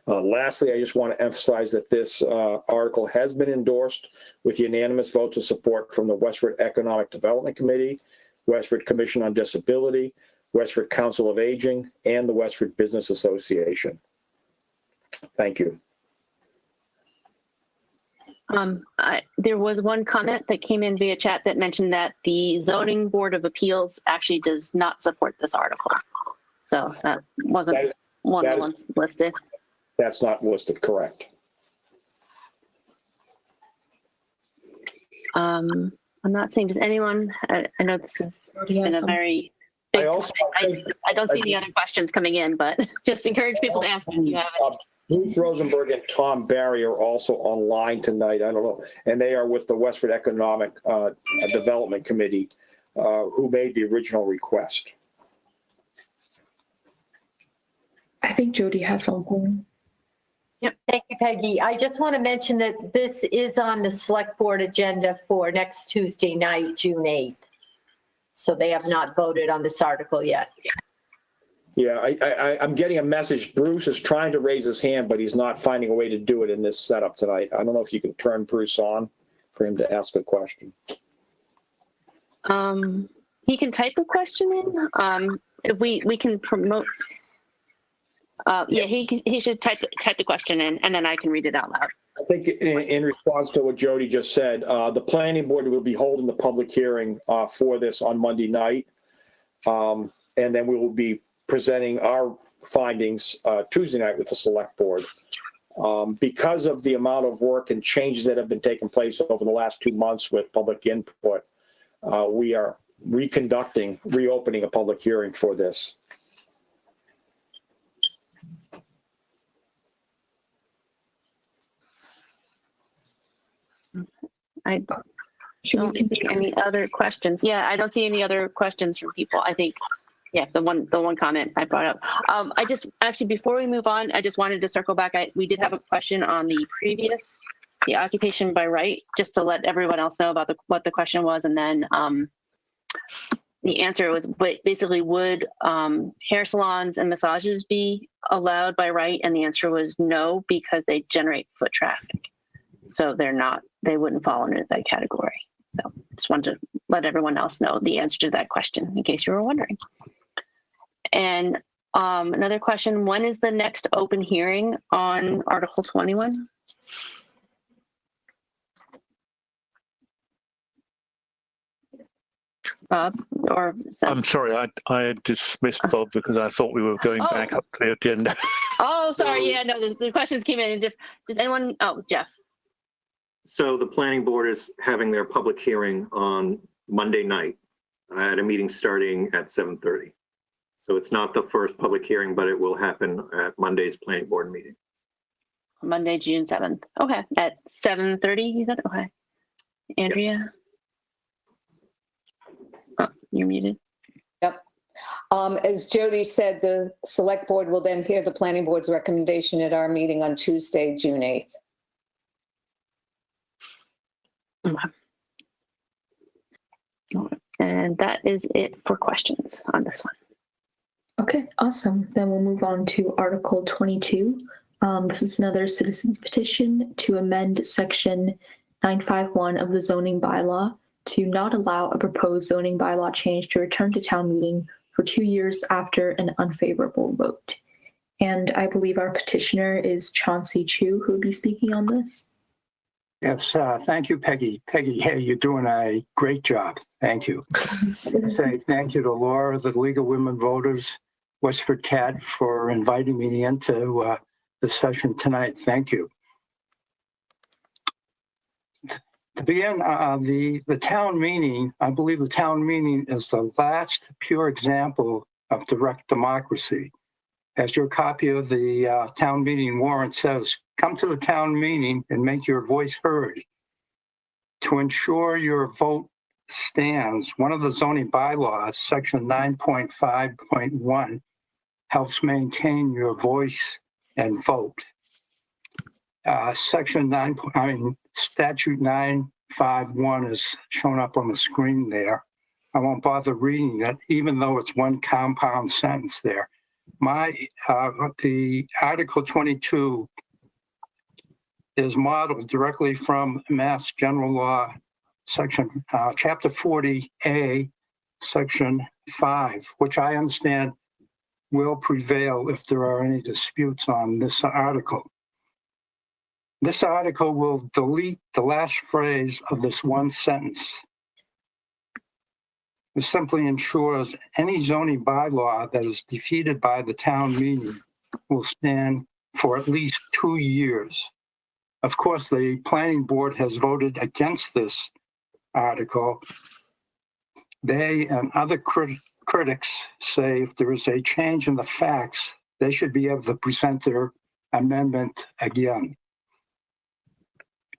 Lastly, I just want to emphasize that this article has been endorsed with unanimous vote of support from the Westford Economic Development Committee, Westford Commission on Disability, Westford Council of Aging, and the Westford Business Association. Thank you. There was one comment that came in via chat that mentioned that the Zoning Board of Appeals actually does not support this article. So that wasn't one of the ones listed. That's not listed, correct. I'm not saying, does anyone, I know this has been a very big topic. I don't see any other questions coming in, but just encourage people to ask if you have any. Bruce Rosenberg and Tom Barry are also online tonight. I don't know. And they are with the Westford Economic Development Committee who made the original request. I think Jody has something. Yep. Thank you, Peggy. I just want to mention that this is on the select board agenda for next Tuesday night, June 8th. So they have not voted on this article yet. Yeah, I'm getting a message. Bruce is trying to raise his hand, but he's not finding a way to do it in this setup tonight. I don't know if you can turn Bruce on for him to ask a question. He can type a question in. If we can promote. Yeah, he should type the question in, and then I can read it out loud. I think in response to what Jody just said, the planning board will be holding the public hearing for this on Monday night. And then we will be presenting our findings Tuesday night with the select board. Because of the amount of work and changes that have been taking place over the last 2 months with public input, we are reopening a public hearing for this. I don't see any other questions. Yeah, I don't see any other questions from people. I think, yeah, the one comment I brought up. I just actually, before we move on, I just wanted to circle back. We did have a question on the previous, the occupation by right, just to let everyone else know about what the question was, and then the answer was basically, would hair salons and massages be allowed by right? And the answer was no, because they generate foot traffic. So they wouldn't fall under that category. So just wanted to let everyone else know the answer to that question in case you were wondering. And another question, when is the next open hearing on Article 21? Bob, or I'm sorry, I dismissed Bob because I thought we were going back up to the agenda. Oh, sorry. Yeah, no, the questions came in. Does anyone? Oh, Jeff. So the planning board is having their public hearing on Monday night at a meeting starting at 7:30. So it's not the first public hearing, but it will happen at Monday's planning board meeting. Monday, June 7th. Okay, at 7:30, you said? Okay. Andrea? Yes. Oh, you're muted. Yep. As Jody said, the select board will then hear the planning board's recommendation at our meeting on Tuesday, June 8th. Okay. And that is it for questions on this one. Okay, awesome. Then we'll move on to Article 22. This is another citizen's petition to amend Section 951 of the zoning bylaw to not allow a proposed zoning bylaw change to return to town meeting for 2 years after an unfavorable vote. And I believe our petitioner is Chauncey Chu, who will be speaking on this. Yes, thank you, Peggy. Peggy, hey, you're doing a great job. Thank you. Say thank you to Laura, the League of Women Voters, Westford CAT, for inviting me into the session tonight. Thank you. To begin, the town meeting, I believe the town meeting is the last pure example of direct democracy. As your copy of the town meeting warrant says, come to the town meeting and make your voice heard. To ensure your vote stands, one of the zoning bylaws, section 9.5.1, helps maintain your voice and vote. Statute 951 is shown up on the screen there. I won't bother reading it, even though it's one compound sentence there. The Article 22 is modeled directly from Mass General Law, Chapter 40A, Section 5, which I understand will prevail if there are any disputes on this article. This article will delete the last phrase of this one sentence. It simply ensures any zoning bylaw that is defeated by the town meeting will stand for at least 2 years. Of course, the planning board has voted against this article. They and other critics say if there is a change in the facts, they should be able to present their amendment again.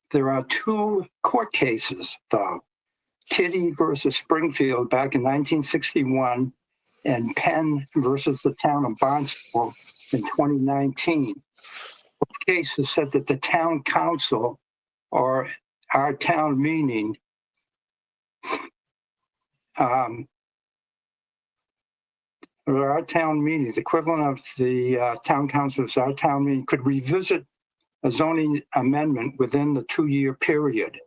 There are 2 court cases, though. Kitty versus Springfield back in 1961 and Penn versus the town of Barnstable in 2019. Both cases said that the town council or our town meeting the equivalent of the town council's our town meeting could revisit a zoning amendment within the 2-year period.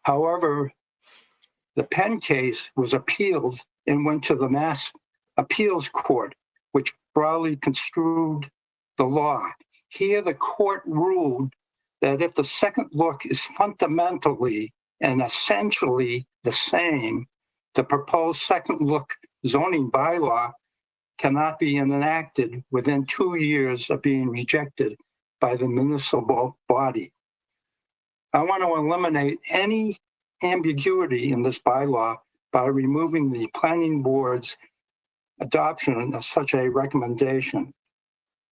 However, the Penn case was appealed and went to the Mass Appeals Court, which broadly construed the law. Here, the court ruled that if the second look is fundamentally and essentially the same, the proposed second look zoning bylaw cannot be enacted within 2 years of being rejected by the municipal body. I want to eliminate any ambiguity in this bylaw by removing the planning board's adoption of such a recommendation.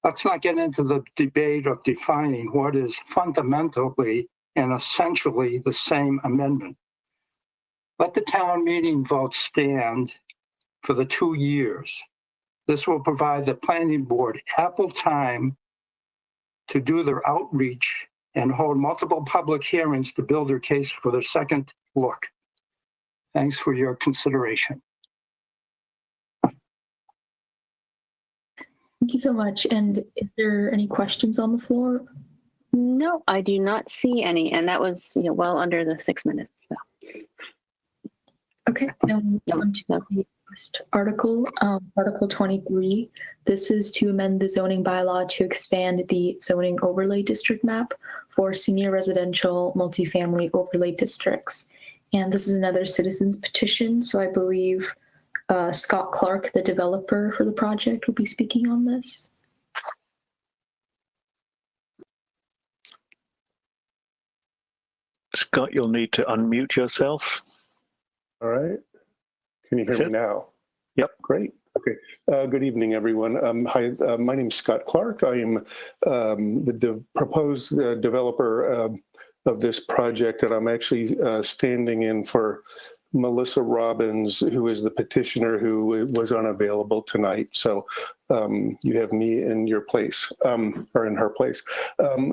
Let's not get into the debate of defining what is fundamentally and essentially the same amendment. Let the town meeting vote stand for the 2 years. This will provide the planning board ample time to do their outreach and hold multiple public hearings to build their case for their second look. Thanks for your consideration. Thank you so much. And is there any questions on the floor? No, I do not see any. And that was well under the 6 minutes. So. Okay, then we'll move on to the Article 23. This is to amend the zoning bylaw to expand the zoning overlay district map for senior residential multifamily overlay districts. And this is another citizens petition. So I believe Scott Clark, the developer for the project, will be speaking on this. Scott, you'll need to unmute yourself. All right. Can you hear me now? Yep. Great. Okay. Good evening, everyone. Hi, my name is Scott Clark. I am the proposed developer of this project, and I'm actually standing in for Melissa Robbins, who is the petitioner who was unavailable tonight. So you have me in your place, or in her place.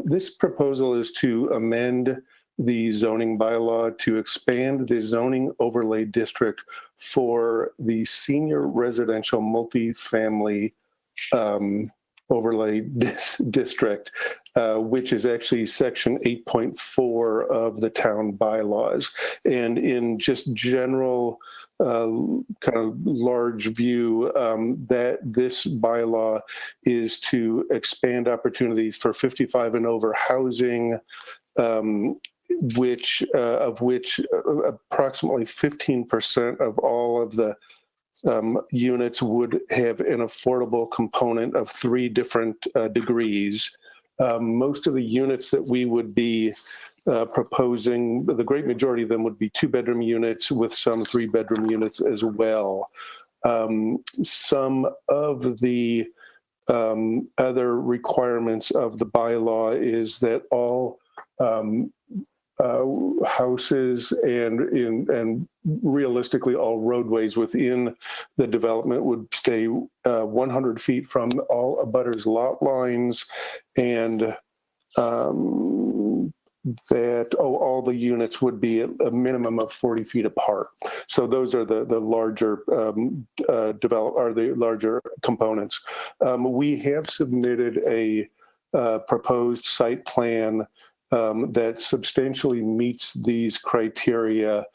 This proposal is to amend the zoning bylaw to expand the zoning overlay district for the senior residential multifamily overlay district, which is actually section 8.4 of the town bylaws. And in just general kind of large view, that this bylaw is to expand opportunities for 55 and over housing, which approximately 15% of all of the units would have an affordable component of 3 different degrees. Most of the units that we would be proposing, the great majority of them would be 2-bedroom units with some 3-bedroom units as well. Some of the other requirements of the bylaw is that all houses and realistically all roadways within the development would stay 100 feet from all abutters lot lines, and that all the units would be at a minimum of 40 feet apart. So those are the larger the larger components. We have submitted a proposed site plan that substantially meets these criteria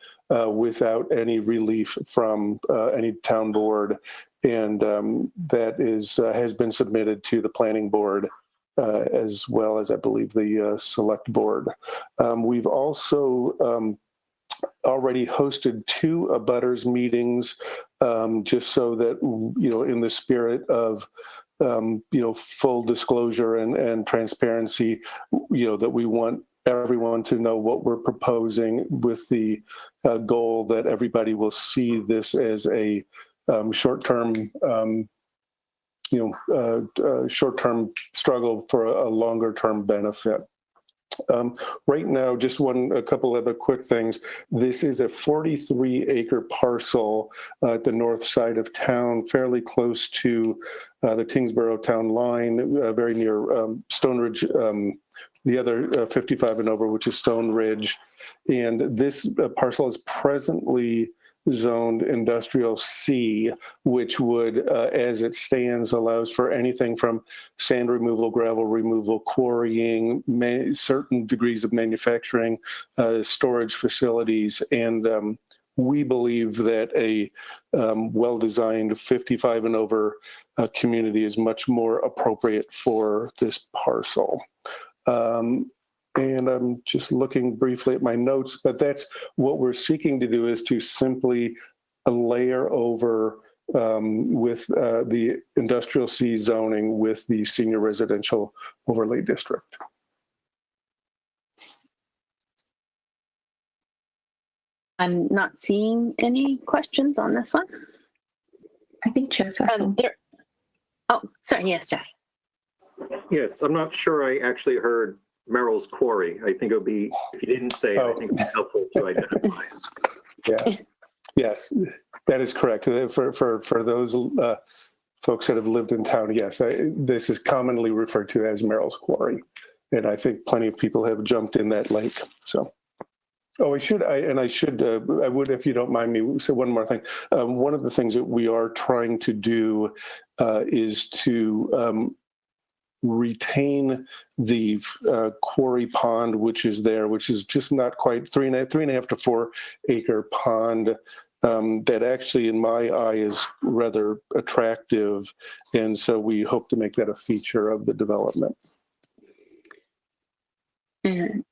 without any relief from any town board, and that has been submitted to the planning board as well as, I believe, the select board. We've also already hosted 2 abutters meetings, just so that, in the spirit of full disclosure and transparency, that we want everyone to know what we're proposing, with the goal that everybody will see this as a short-term short-term struggle for a longer-term benefit. Right now, just a couple other quick things. This is a 43-acre parcel at the north side of town, fairly close to the Tingsboro town line, very near Stone Ridge, the other 55 and over, which is Stone Ridge. And this parcel is presently zoned industrial C, which would, as it stands, allows for anything from sand removal, gravel removal, quarrying, certain degrees of manufacturing, storage facilities, and we believe that a well-designed 55 and over community is much more appropriate for this parcel. And I'm just looking briefly at my notes, but that's what we're seeking to do, is to simply layer over with the industrial C zoning with the senior residential overlay district. I'm not seeing any questions on this one. I think Jeff has some. Oh, sorry. Yes, Jeff. Yes, I'm not sure I actually heard Merrill's Quarry. I think it would be, if you didn't say it, I think it would be helpful to identify. Yeah. Yes, that is correct. For those folks that have lived in town, yes, this is commonly referred to as Merrill's Quarry. And I think plenty of people have jumped in that lake. So, I would, if you don't mind me, say one more thing. One of the things that we are trying to do is to retain the quarry pond, which is there, which is just not quite 3.5 to 4 acre pond that actually, in my eye, is rather attractive. And so we hope to make that a feature of the development. And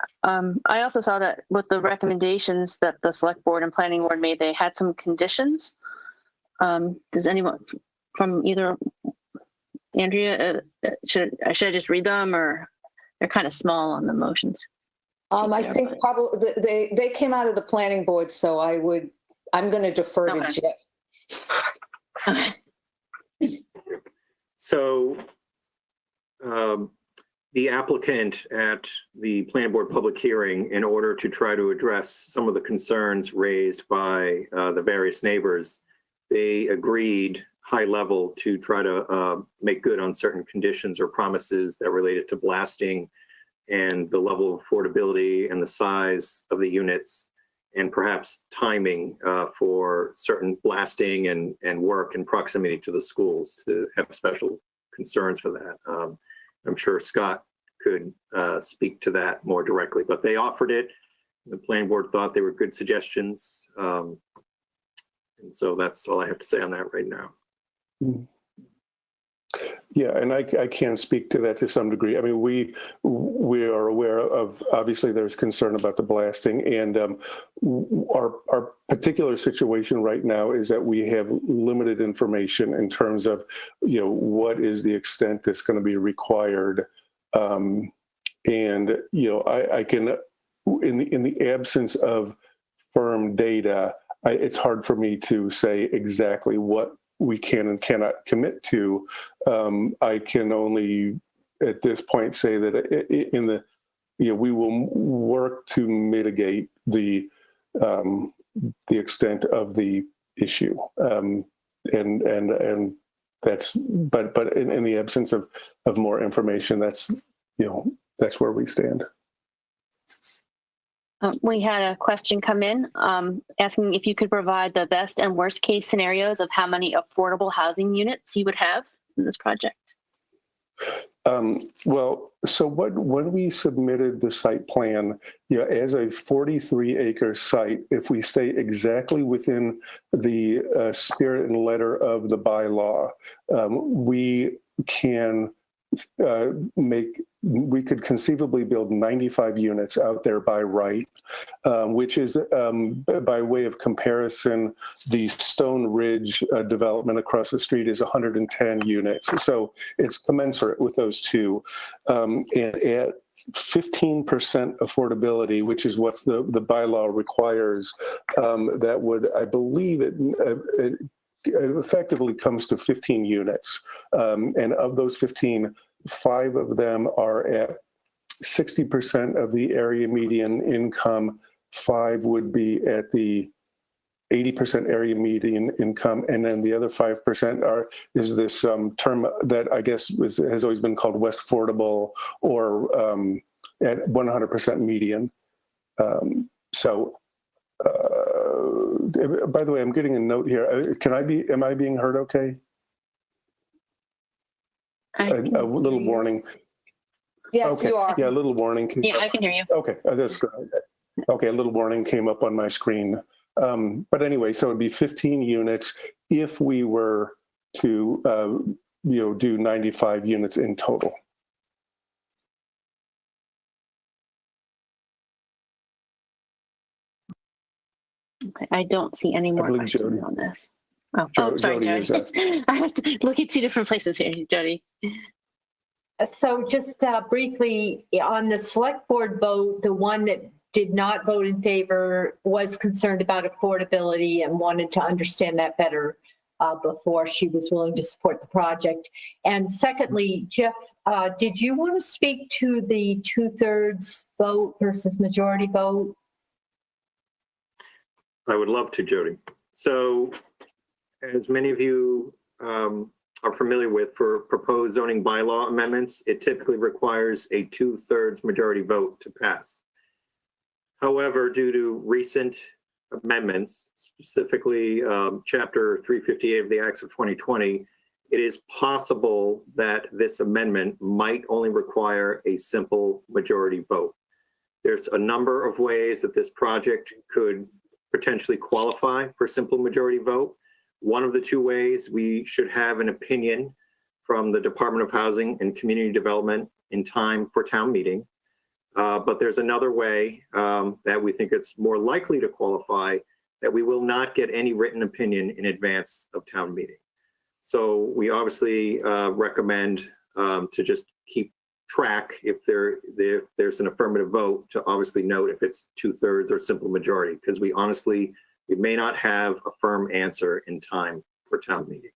I also saw that with the recommendations that the select board and planning board made, they had some conditions. Does anyone from either Andrea, should I just read them, or they're kind of small on the motions? I think probably they came out of the planning board, so I'm going to defer to Jeff. Okay. So the applicant at the planning board public hearing, in order to try to address some of the concerns raised by the various neighbors, they agreed high level to try to make good on certain conditions or promises that related to blasting and the level of affordability and the size of the units, and perhaps timing for certain blasting and work in proximity to the schools, to have special concerns for that. I'm sure Scott could speak to that more directly, but they offered it. The planning board thought they were good suggestions. And so that's all I have to say on that right now. Yeah, and I can speak to that to some degree. I mean, we are aware of, obviously there's concern about the blasting, and our particular situation right now is that we have limited information in terms of, what is the extent that's going to be required. And, I can, in the absence of firm data, it's hard for me to say exactly what we can and cannot commit to. I can only, at this point, say that we will work to mitigate the extent of the issue, and that's. But in the absence of more information, that's where we stand. We had a question come in asking if you could provide the best and worst case scenarios of how many affordable housing units you would have in this project. Well, so when we submitted the site plan, as a 43-acre site, if we stay exactly within the spirit and letter of the bylaw, we can we could conceivably build 95 units out there by right, which is, by way of comparison, the Stone Ridge development across the street is 110 units. So it's commensurate with those two. And at 15% affordability, which is what the bylaw requires, that would, I believe, it effectively comes to 15 units. And of those 15, 5 of them are at 60% of the area median income. 5 would be at the 80% area median income. And then the other 5% is this term that I guess has always been called West Affordable, or at 100% median. By the way, I'm getting a note here. Am I being heard okay? A little warning. Yes, okay. You are. Yeah, a little warning. Yeah, I can hear you. Okay, that's good. Okay, a little warning came up on my screen. But anyway, so it'd be 15 units if we were to, do 95 units in total. Okay, I don't see any more questions Jody. on this. Sorry, Jody. I have to look at 2 different places here, Jody. So just briefly, on the select board vote, the one that did not vote in favor was concerned about affordability and wanted to understand that better before she was willing to support the project. And secondly, Jeff, did you want to speak to the 2/3 vote versus majority vote? I would love to, Jody. So, as many of you are familiar with, for proposed zoning bylaw amendments, it typically requires a 2/3 majority vote to pass. However, due to recent amendments, specifically Chapter 358 of the Acts of 2020, it is possible that this amendment might only require a simple majority vote. There's a number of ways that this project could potentially qualify for simple majority vote. One of the two ways, we should have an opinion from the Department of Housing and Community Development in time for town meeting. But there's another way that we think it's more likely to qualify, that we will not get any written opinion in advance of town meeting. So we obviously recommend to just keep track if there's an affirmative vote, to obviously note if it's 2/3 or simple majority, because we may not have a firm answer in time for town meeting.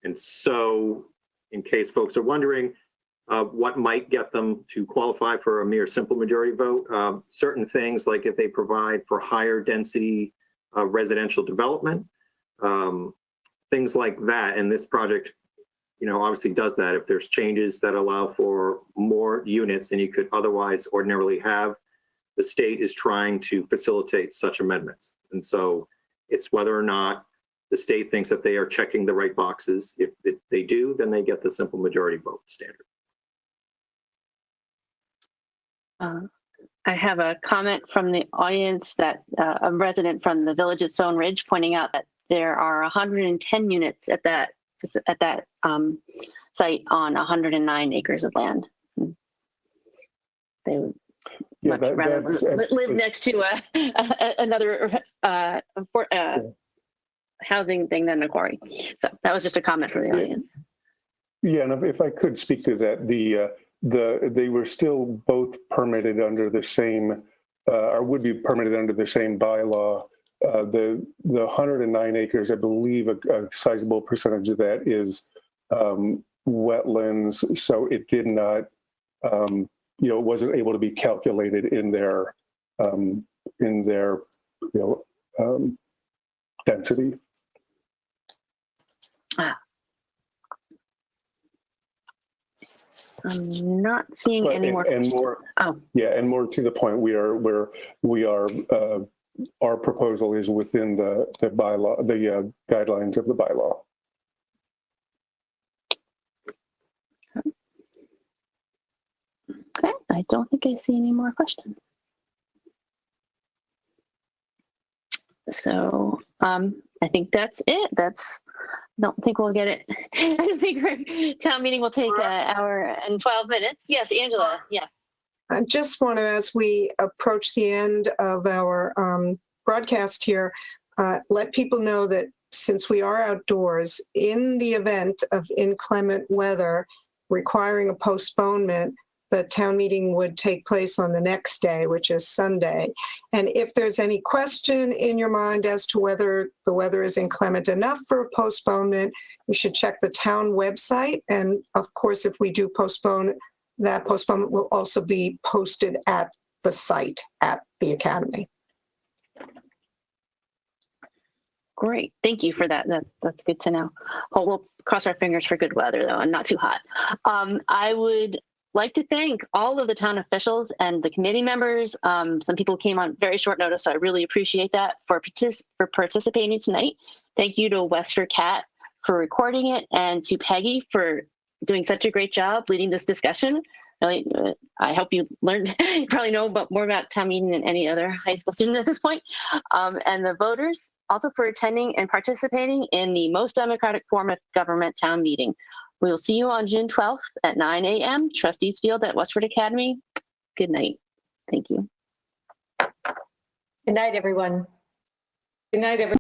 And so, in case folks are wondering what might get them to qualify for a mere simple majority vote, certain things like if they provide for higher density residential development, things like that. And this project, obviously does that. If there's changes that allow for more units than you could otherwise ordinarily have, the state is trying to facilitate such amendments. And so it's whether or not the state thinks that they are checking the right boxes. If they do, then they get the simple majority vote standard. I have a comment from the audience that a resident from the village of Stone Ridge pointing out that there are 110 units at that site on 109 acres of land. They would much rather live next to another housing thing than a quarry. So that was just a comment from the audience. Yeah, and if I could speak to that, they were still both permitted under the same, or would be permitted under the same bylaw. The 109 acres, I believe a sizable percentage of that is wetlands, so it did not, it wasn't able to be calculated in their density. I'm not seeing any more. And more. Oh. Yeah, and more to the point, we are. Our proposal is within the bylaw, the guidelines of the bylaw. Okay, I don't think I see any more questions. So I think that's it. I don't think we'll get it. I don't think our town meeting will take an hour and 12 minutes. Yes, Angela, yeah. I just want to, as we approach the end of our broadcast here, let people know that since we are outdoors, in the event of inclement weather requiring a postponement, the town meeting would take place on the next day, which is Sunday. And if there's any question in your mind as to whether the weather is inclement enough for a postponement, you should check the town website. And of course, if we do postpone, that postponement will also be posted at the site at the Academy. Great, thank you for that. That's good to know. Oh, we'll cross our fingers for good weather though, and not too hot. I would like to thank all of the town officials and the committee members. Some people came on very short notice, so I really appreciate that for participating tonight. Thank you to Westford Cat for recording it, and to Peggy for doing such a great job leading this discussion. Really, I hope you learned, you probably know more about town meeting than any other high school student at this point. And the voters also for attending and participating in the most democratic form of government, town meeting. We will see you on June 12th at 9 a.m. Trustees Field at Westford Academy. Good night. Thank you. Good night, everyone. Good night, everyone.